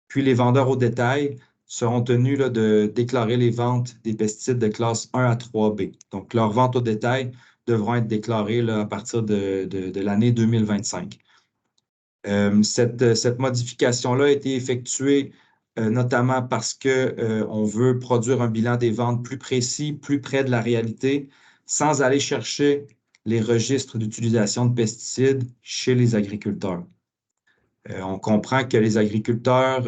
S2: Puis les vendeurs au détail seront tenus là, de déclarer les ventes des pesticides de classe 1 à 3B. Donc, leurs ventes au détail devront être déclarées là, à partir de l'année 2025. Cette modification-là a été effectuée notamment parce qu'on veut produire un bilan des ventes plus précis, plus près de la réalité, sans aller chercher les registres d'utilisation de pesticides chez les agriculteurs. On comprend que les agriculteurs,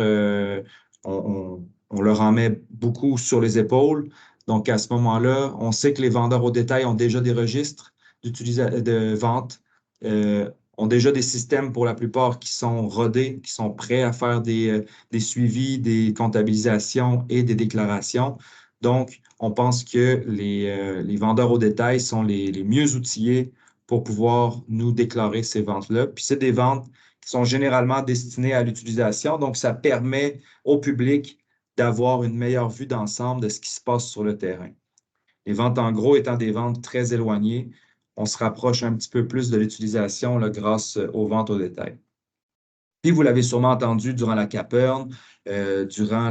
S2: on leur en met beaucoup sur les épaules. Donc, à ce moment-là, on sait que les vendeurs au détail ont déjà des registres de vente, ont déjà des systèmes pour la plupart qui sont rodés, qui sont prêts à faire des suivis, des comptabilisations et des déclarations. Donc, on pense que les vendeurs au détail sont les mieux outillés pour pouvoir nous déclarer ces ventes-là. Puis, c'est des ventes qui sont généralement destinées à l'utilisation. Donc, ça permet au public d'avoir une meilleure vue d'ensemble de ce qui se passe sur le terrain. Les ventes en gros étant des ventes très éloignées, on se rapproche un petit peu plus de l'utilisation grâce aux ventes au détail. Puis, vous l'avez sûrement entendu durant la Caperne, durant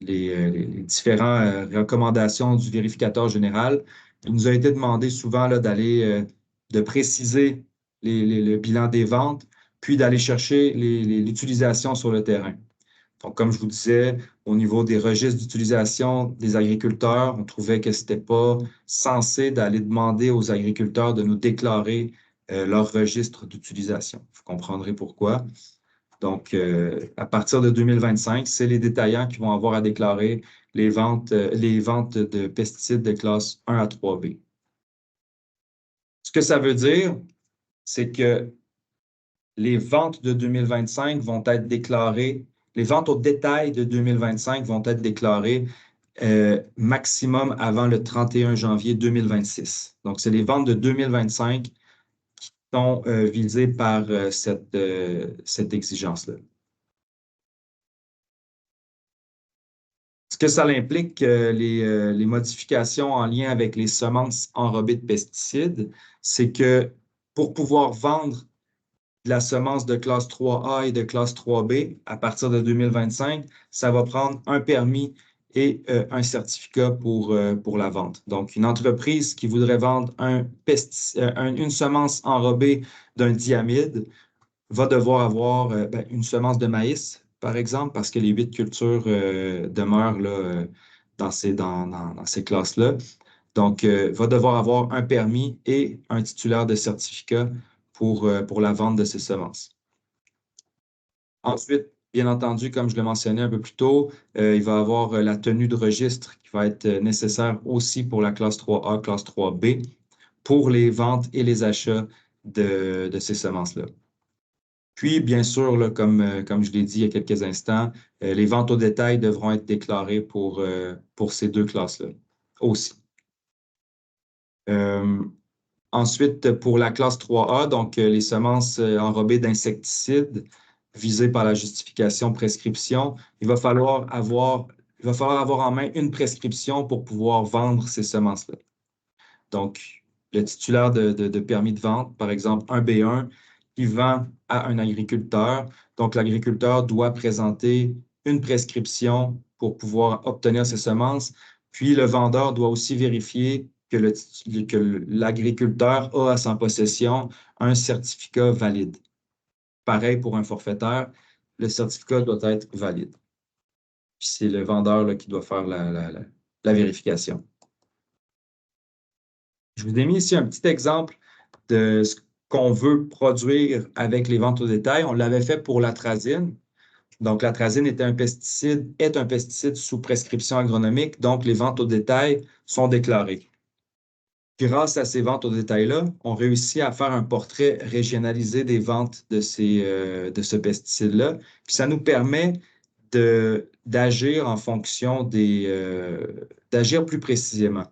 S2: les différentes recommandations du vérificateur général, il nous a été demandé souvent de préciser le bilan des ventes, puis d'aller chercher l'utilisation sur le terrain. Donc, comme je vous disais, au niveau des registres d'utilisation des agriculteurs, on trouvait que ce n'était pas censé d'aller demander aux agriculteurs de nous déclarer leur registre d'utilisation. Vous comprendrez pourquoi. Donc, à partir de 2025, c'est les détaillants qui vont avoir à déclarer les ventes de pesticides de classe 1 à 3B. Ce que ça veut dire, c'est que les ventes de 2025 vont être déclarées, les ventes au détail de 2025 vont être déclarées maximum avant le 31 janvier 2026. Donc, c'est les ventes de 2025 qui sont visées par cette exigence-là. Ce que ça implique, les modifications en lien avec les semences enrobées de pesticides, c'est que pour pouvoir vendre de la semence de classe 3A et de classe 3B à partir de 2025, ça va prendre un permis et un certificat pour la vente. Donc, une entreprise qui voudrait vendre une semence enrobée d'un diamide va devoir avoir une semence de maïs, par exemple, parce que les 8 cultures demeurent là, dans ces classes-là. Donc, va devoir avoir un permis et un titulaire de certificat pour la vente de ces semences. Ensuite, bien entendu, comme je le mentionnais un peu plus tôt, il va y avoir la tenue de registre qui va être nécessaire aussi pour la classe 3A, classe 3B, pour les ventes et les achats de ces semences-là. Puis, bien sûr, là, comme je l'ai dit il y a quelques instants, les ventes au détail devront être déclarées pour ces deux classes-là aussi. Ensuite, pour la classe 3A, donc les semences enrobées d'insecticides visées par la justification prescription, il va falloir avoir en main une prescription pour pouvoir vendre ces semences-là. Donc, le titulaire de permis de vente, par exemple un B1, qui vend à un agriculteur. Donc, l'agriculteur doit présenter une prescription pour pouvoir obtenir ces semences. Puis, le vendeur doit aussi vérifier que l'agriculteur a à sa possession un certificat valide. Pareil pour un forfaitaire, le certificat doit être valide. Puis, c'est le vendeur là, qui doit faire la vérification. Je vous ai mis ici un petit exemple de ce qu'on veut produire avec les ventes au détail. On l'avait fait pour l'atrazine. Donc, l'atrazine est un pesticide sous prescription agronomique. Donc, les ventes au détail sont déclarées. Grâce à ces ventes au détail-là, on réussit à faire un portrait régionalisé des ventes de ce pesticide-là. Puis, ça nous permet d'agir en fonction d'agir plus précisément.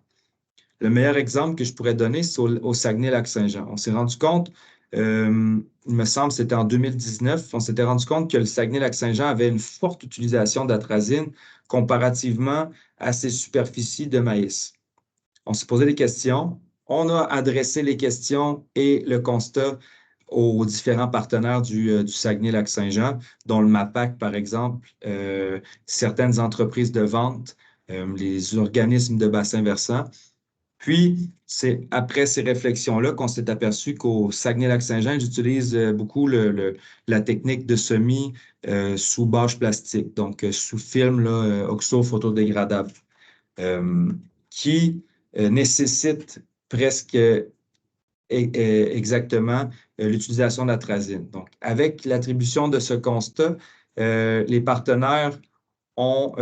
S2: Le meilleur exemple que je pourrais donner, c'est au Saguenay-Lac-Saint-Jean. On s'est rendu compte, il me semble que c'était en 2019, on s'était rendu compte que le Saguenay-Lac-Saint-Jean avait une forte utilisation d'atrazine comparativement à ses superficies de maïs. On s'est posé des questions, on a adressé les questions et le constat aux différents partenaires du Saguenay-Lac-Saint-Jean, dont le MAPAC, par exemple, certaines entreprises de vente, les organismes de bassin versant. Puis, c'est après ces réflexions-là qu'on s'est aperçu qu'au Saguenay-Lac-Saint-Jean, ils utilisent beaucoup la technique de semis sous bâche plastique, donc sous film oxo-photodégradable, qui nécessite presque exactement l'utilisation d'atrazine. Donc, avec l'attribution de ce constat, les partenaires ont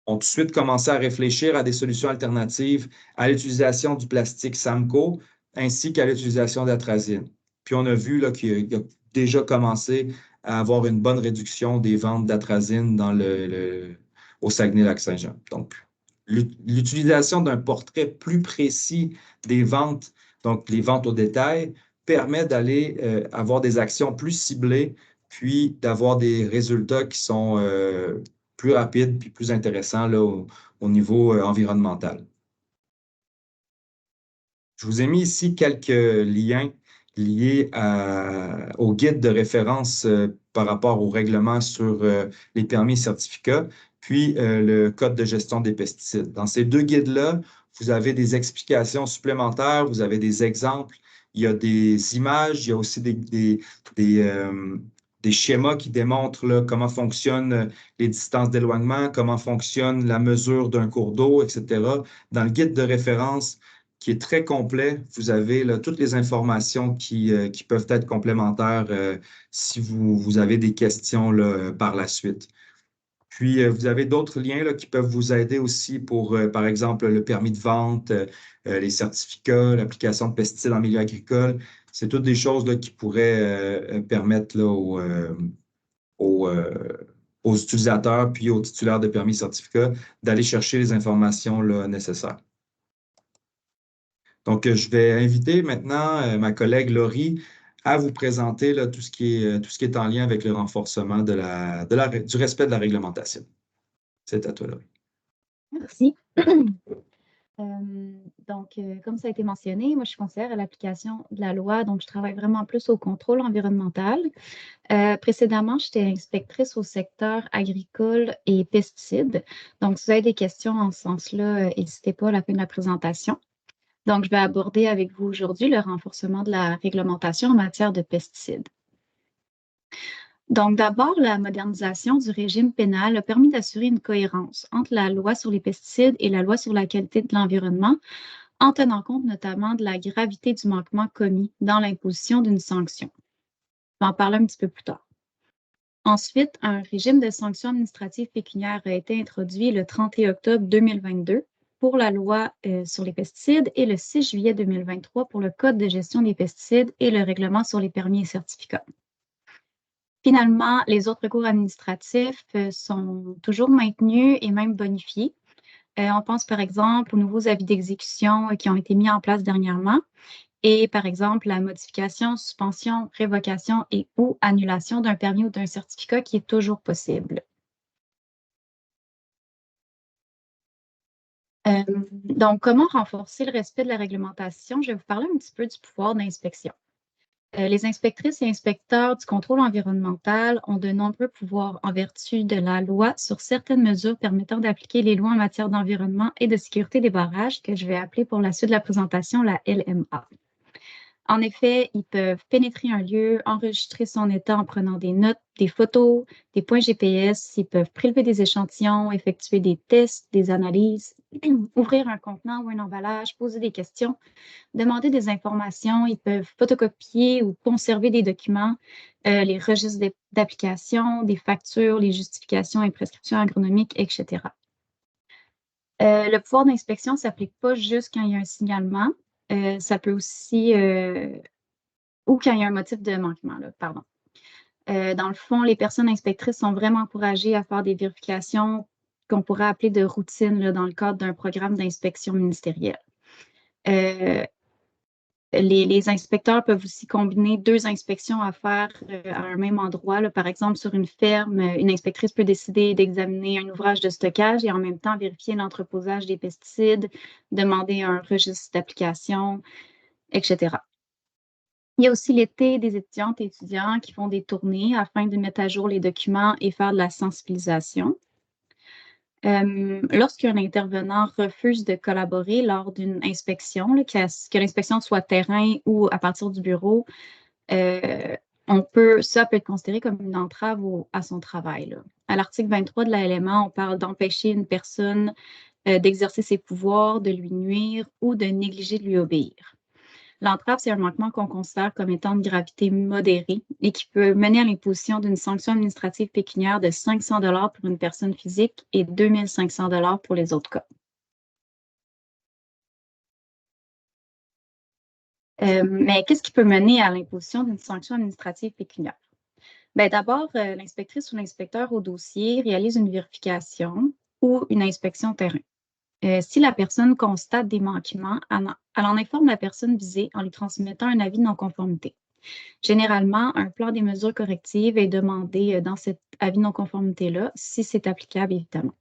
S2: tout de suite commencé à réfléchir à des solutions alternatives à l'utilisation du plastique Samco ainsi qu'à l'utilisation d'atrazine. Puis on a vu là, qu'il a déjà commencé à avoir une bonne réduction des ventes d'atrazine au Saguenay-Lac-Saint-Jean. Donc, l'utilisation d'un portrait plus précis des ventes, donc les ventes au détail, permet d'aller avoir des actions plus ciblées, puis d'avoir des résultats qui sont plus rapides puis plus intéressants là, au niveau environnemental. Je vous ai mis ici quelques liens liés au guide de référence par rapport au règlement sur les permis et certificats, puis le code de gestion des pesticides. Dans ces deux guides-là, vous avez des explications supplémentaires, vous avez des exemples, il y a des images, il y a aussi des schémas qui démontrent là, comment fonctionnent les distances d'éloignement, comment fonctionne la mesure d'un cours d'eau, etc. Dans le guide de référence, qui est très complet. Vous avez là, toutes les informations qui peuvent être complémentaires si vous avez des questions là, par la suite. Puis, vous avez d'autres liens là, qui peuvent vous aider aussi pour, par exemple, le permis de vente, les certificats, l'application de pesticides en milieu agricole. C'est toutes des choses là, qui pourraient permettre là, aux utilisateurs puis aux titulaires de permis et certificats d'aller chercher les informations là, nécessaires. Donc, je vais inviter maintenant ma collègue Laurie à vous présenter là, tout ce qui est en lien avec le renforcement du respect de la réglementation. C'est à toi, Laurie.
S8: Merci. Comme ça a été mentionné, moi, je suis conseillère à l'application de la loi, donc je travaille vraiment plus au contrôle environnemental. Précédemment, j'étais inspectrice au secteur agricole et pesticides. Donc, si vous avez des questions en ce sens-là, n'hésitez pas à la fin de la présentation. Donc, je vais aborder avec vous aujourd'hui le renforcement de la réglementation en matière de pesticides. Donc, d'abord, la modernisation du régime pénal a permis d'assurer une cohérence entre la loi sur les pesticides et la loi sur la qualité de l'environnement, en tenant compte notamment de la gravité du manquement commis dans l'imposition d'une sanction. Je vais en parler un petit peu plus tard. Ensuite, un régime de sanctions administratives pécuniaires a été introduit le 31 octobre 2022 pour la loi sur les pesticides et le 6 juillet 2023 pour le Code de gestion des pesticides et le règlement sur les permis et certificats. Finalement, les autres recours administratifs sont toujours maintenus et même bonifiés. On pense par exemple aux nouveaux avis d'exécution qui ont été mis en place dernièrement et par exemple la modification, suspension, révocation et ou annulation d'un permis ou d'un certificat qui est toujours possible. Donc, comment renforcer le respect de la réglementation? Je vais vous parler un petit peu du pouvoir d'inspection. Les inspectrices et inspecteurs du contrôle environnemental ont de nombreux pouvoirs en vertu de la loi sur certaines mesures permettant d'appliquer les lois en matière d'environnement et de sécurité des barrages, que je vais appeler pour la suite de la présentation la LMA. En effet, ils peuvent pénétrer un lieu, enregistrer son état en prenant des notes, des photos, des points GPS. Ils peuvent prélever des échantillons, effectuer des tests, des analyses, ouvrir un contenant ou un emballage, poser des questions, demander des informations. Ils peuvent photocopier ou conserver des documents, les registres d'application, des factures, les justifications et prescriptions agronomiques, etc. Le pouvoir d'inspection ne s'applique pas juste quand il y a un signalement. Ça peut aussi, ou quand il y a un motif de manquement, là, pardon. Dans le fond, les personnes inspectrices sont vraiment encouragées à faire des vérifications qu'on pourrait appeler de routine là, dans le cadre d'un programme d'inspection ministérielle. Les inspecteurs peuvent aussi combiner 2 inspections à faire à un même endroit. Là. Par exemple, sur une ferme, une inspectrice peut décider d'examiner un ouvrage de stockage et en même temps vérifier l'entreposage des pesticides, demander un registre d'application, etc. Il y a aussi l'été des étudiantes et étudiants qui font des tournées afin de mettre à jour les documents et faire de la sensibilisation. Lorsqu'un intervenant refuse de collaborer lors d'une inspection, là, que l'inspection soit terrain ou à partir du bureau, ça peut être considéré comme une entrave à son travail. Là. À l'article 23 de la LMA, on parle d'empêcher une personne d'exercer ses pouvoirs, de lui nuire ou de négliger de lui obéir. L'entrave, c'est un manquement qu'on considère comme étant de gravité modérée et qui peut mener à l'imposition d'une sanction administrative pécuniaire de 500 $ pour une personne physique et 2 500 $ pour les autres cas. Mais qu'est-ce qui peut mener à l'imposition d'une sanction administrative pécuniaire? Bien, d'abord, l'inspectrice ou l'inspecteur au dossier réalise une vérification ou une inspection terrain. Si la personne constate des manquements, elle en informe la personne visée en lui transmettant un avis de non-conformité. Généralement, un plan des mesures correctives est demandé dans cet avis de non-conformité-là, si c'est applicable, évidemment.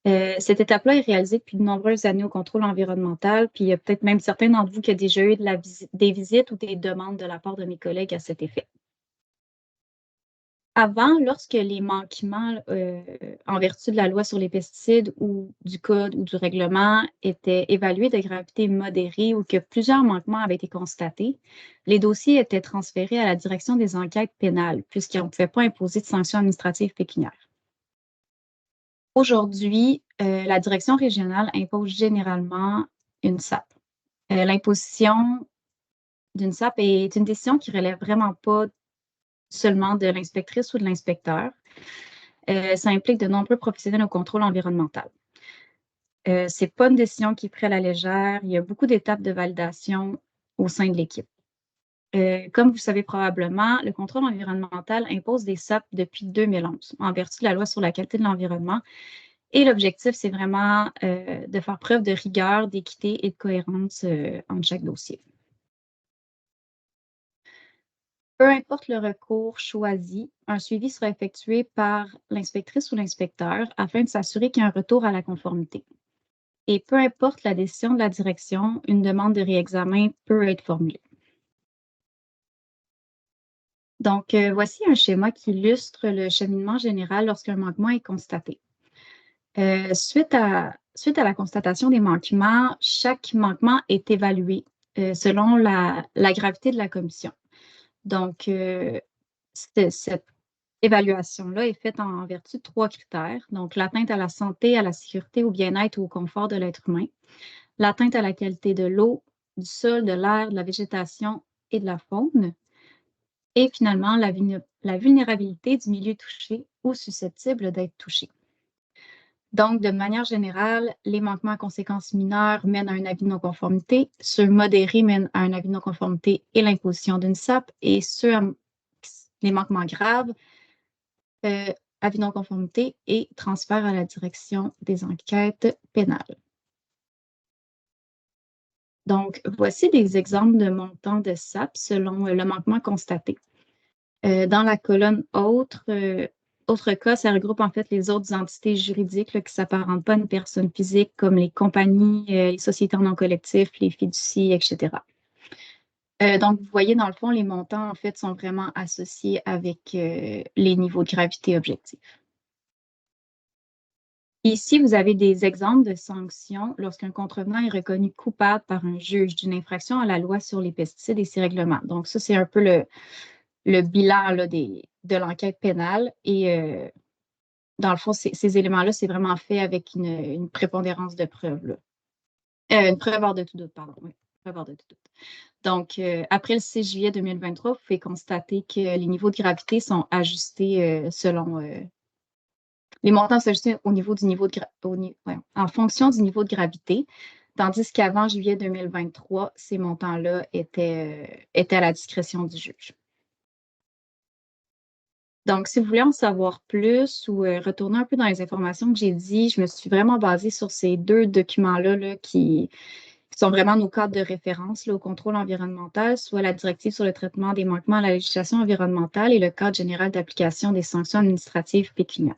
S8: Cette étape-là est réalisée depuis de nombreuses années au contrôle environnemental, puis il y a peut-être même certains d'entre vous qui ont déjà eu des visites ou des demandes de la part de mes collègues à cet effet. Avant, lorsque les manquements en vertu de la loi sur les pesticides ou du code ou du règlement étaient évalués de gravité modérée ou que plusieurs manquements avaient été constatés, les dossiers étaient transférés à la direction des enquêtes pénales puisqu'on ne pouvait pas imposer de sanctions administratives pécuniaires. Aujourd'hui, la direction régionale impose généralement une SAP. L'imposition d'une SAP est une décision qui ne relève vraiment pas seulement de l'inspectrice ou de l'inspecteur. Ça implique de nombreux professionnels au contrôle environnemental. Ce n'est pas une décision qui est prise à la légère. Il y a beaucoup d'étapes de validation au sein de l'équipe. Comme vous savez probablement, le contrôle environnemental impose des SAP depuis 2011 en vertu de la loi sur la qualité de l'environnement. Et l'objectif, c'est vraiment de faire preuve de rigueur, d'équité et de cohérence entre chaque dossier. Peu importe le recours choisi, un suivi sera effectué par l'inspectrice ou l'inspecteur afin de s'assurer qu'il y a un retour à la conformité. Et peu importe la décision de la direction, une demande de réexamen peut être formulée. Donc, voici un schéma qui illustre le cheminement général lorsqu'un manquement est constaté. Suite à la constatation des manquements, chaque manquement est évalué selon la gravité de la commission. Donc, cette évaluation-là est faite en vertu de 3 critères. Donc, l'atteinte à la santé, à la sécurité, au bien-être ou au confort de l'être humain, l'atteinte à la qualité de l'eau, du sol, de l'air, de la végétation et de la faune, et finalement, la vulnérabilité du milieu touché ou susceptible d'être touché. Donc, de manière générale, les manquements à conséquences mineures mènent à un avis de non-conformité, ceux modérés mènent à un avis de non-conformité et l'imposition d'une SAP, et ceux les manquements graves, avis non-conformité et transfert à la direction des enquêtes pénales. Donc, voici des exemples de montants de SAP selon le manquement constaté. Dans la colonne autres cas, ça regroupe en fait les autres entités juridiques là, qui ne s'apparentent pas à une personne physique, comme les compagnies, les sociétés en nom collectif, les fiducies, etc. Donc, vous voyez, dans le fond, les montants, en fait, sont vraiment associés avec les niveaux de gravité objectifs. Ici, vous avez des exemples de sanctions lorsqu'un contrevenant est reconnu coupable par un juge d'une infraction à la loi sur les pesticides et ses règlements. Donc, ça, c'est un peu le bilan là, de l'enquête pénale. Et dans le fond, ces éléments-là, c'est vraiment fait avec une prépondérance de preuve. Là. Une preuve hors de tout doute, pardon. Oui, preuve hors de tout doute. Donc, après le 6 juillet 2023, vous pouvez constater que les niveaux de gravité sont ajustés selon... les montants sont ajustés au niveau du niveau de en fonction du niveau de gravité, tandis qu'avant juillet 2023, ces montants-là étaient à la discrétion du juge. Donc, si vous voulez en savoir plus ou retourner un peu dans les informations que j'ai dit, je me suis vraiment basée sur ces deux documents-là là, qui sont vraiment nos cadres de référence là, au contrôle environnemental, soit la directive sur le traitement des manquements à la législation environnementale et le cadre général d'application des sanctions administratives pécuniaires.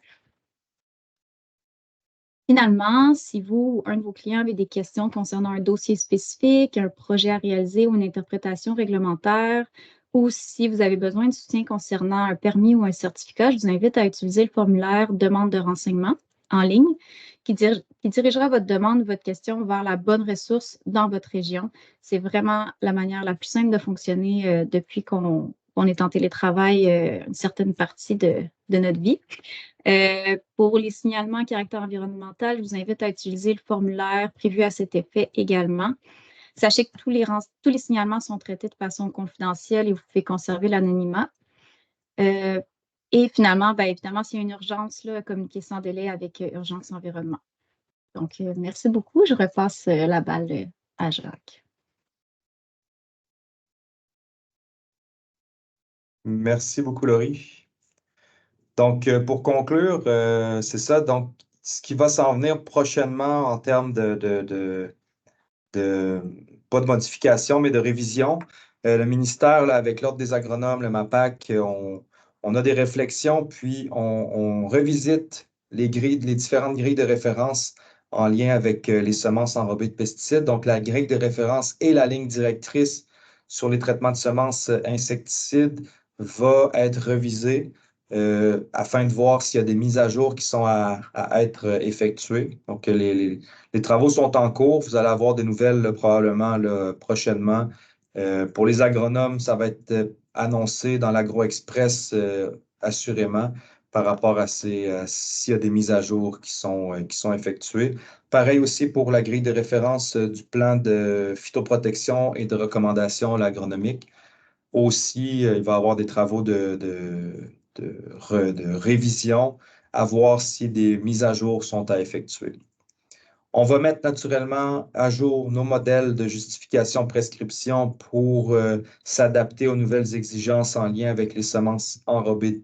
S8: Finalement, si vous ou un de vos clients avez des questions concernant un dossier spécifique, un projet à réaliser ou une interprétation réglementaire, ou si vous avez besoin de soutien concernant un permis ou un certificat, je vous invite à utiliser le formulaire « Demande de renseignement » en ligne qui dirigera votre demande ou votre question vers la bonne ressource dans votre région. C'est vraiment la manière la plus simple de fonctionner depuis qu'on est en télétravail une certaine partie de notre vie. Pour les signalements à caractère environnemental, je vous invite à utiliser le formulaire prévu à cet effet également. Sachez que tous les signalements sont traités de façon confidentielle et vous pouvez conserver l'anonymat. Et finalement, bien évidemment, s'il y a une urgence, là, communiquez sans délai avec Urgence Environnement. Donc, merci beaucoup. Je repasse la balle à Jacques.
S2: Merci beaucoup, Laurie. Donc, pour conclure, c'est ça. Donc, ce qui va s'en venir prochainement en termes pas de modification, mais de révision. Le ministère, là, avec l'Ordre des agronomes, le MAPAC, on a des réflexions, puis on revisite les différentes grilles de référence en lien avec les semences enrobées de pesticides. Donc, la grille de référence et la ligne directrice sur les traitements de semences insecticides va être revisée afin de voir s'il y a des mises à jour qui sont à être effectuées. Donc, les travaux sont en cours. Vous allez avoir des nouvelles là, probablement là, prochainement. Pour les agronomes, ça va être annoncé dans l'Agro-Express assurément par rapport à s'il y a des mises à jour qui sont effectuées. Pareil aussi pour la grille de référence du plan de phytoprotection et de recommandation agronomique. Aussi, il va y avoir des travaux de révision à voir si des mises à jour sont à effectuer. On va mettre naturellement à jour nos modèles de justification prescription pour s'adapter aux nouvelles exigences en lien avec les semences enrobées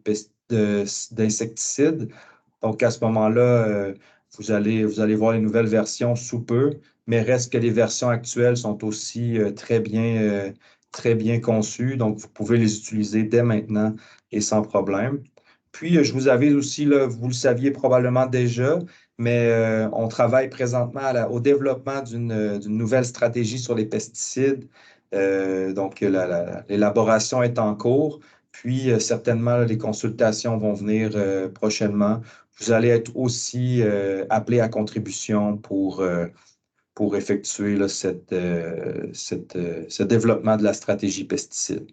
S2: d'insecticides. Donc, à ce moment-là, vous allez voir les nouvelles versions sous peu, mais reste que les versions actuelles sont aussi très bien conçues. Donc, vous pouvez les utiliser dès maintenant et sans problème. Puis, je vous avise aussi, là, vous le saviez probablement déjà, mais on travaille présentement au développement d'une nouvelle stratégie sur les pesticides. Donc, l'élaboration est en cours. Puis, certainement, les consultations vont venir prochainement. Vous allez être aussi appelé à contribution pour effectuer là, ce développement de la stratégie pesticides.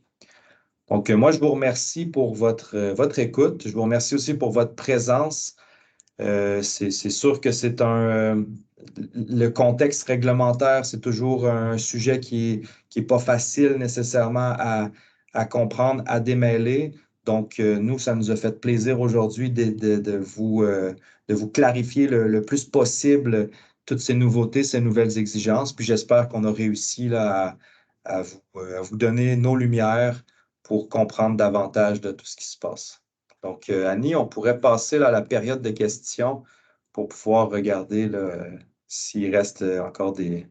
S2: Donc, moi, je vous remercie pour votre écoute. Je vous remercie aussi pour votre présence. C'est sûr que le contexte réglementaire, c'est toujours un sujet qui est pas facile nécessairement à comprendre, à démêler. Donc, nous, ça nous a fait plaisir aujourd'hui de vous clarifier le plus possible toutes ces nouveautés, ces nouvelles exigences. Puis j'espère qu'on a réussi là, à vous donner nos lumières pour comprendre davantage de tout ce qui se passe. Donc, Annie, on pourrait passer là, à la période de questions pour pouvoir regarder là, s'il reste encore des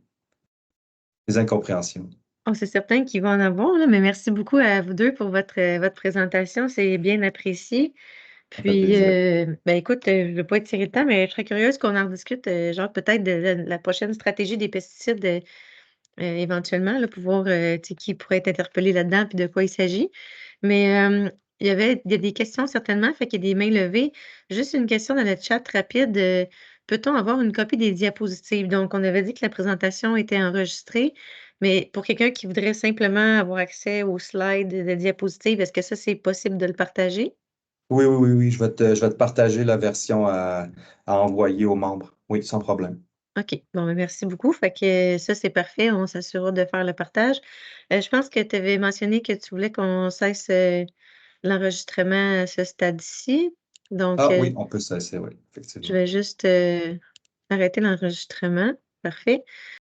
S2: incompréhensions.
S1: Oh, c'est certain qu'il va en avoir, là, mais merci beaucoup à vous deux pour votre présentation. C'est bien apprécié.
S2: Ça fait
S1: Puis,
S2: plaisir.
S1: ben écoute, je ne veux pas être irritant, mais je serais curieuse qu'on en discute, genre peut-être de la prochaine stratégie des pesticides, éventuellement, là, pour voir tu sais, qui pourrait être interpellé là-dedans puis de quoi il s'agit. Mais il y a des questions certainement, fait qu'il y a des mains levées. Juste une question dans le chat rapide. Peut-on avoir une copie des diapositives? Donc, on avait dit que la présentation était enregistrée, mais pour quelqu'un qui voudrait simplement avoir accès aux slides de diapositives, est-ce que ça, c'est possible de le partager?
S2: Oui, oui, oui, oui, je vais te partager la version à envoyer aux membres. Oui, sans problème.
S1: OK. Bon, ben, merci beaucoup. Fait que ça, c'est parfait. On s'assurera de faire le partage. Je pense que tu avais mentionné que tu voulais qu'on cesse l'enregistrement à ce stade-ci. Donc,
S2: Ah oui, on peut cesser, oui,
S1: je
S2: effectivement.
S1: vais juste arrêter l'enregistrement. Parfait.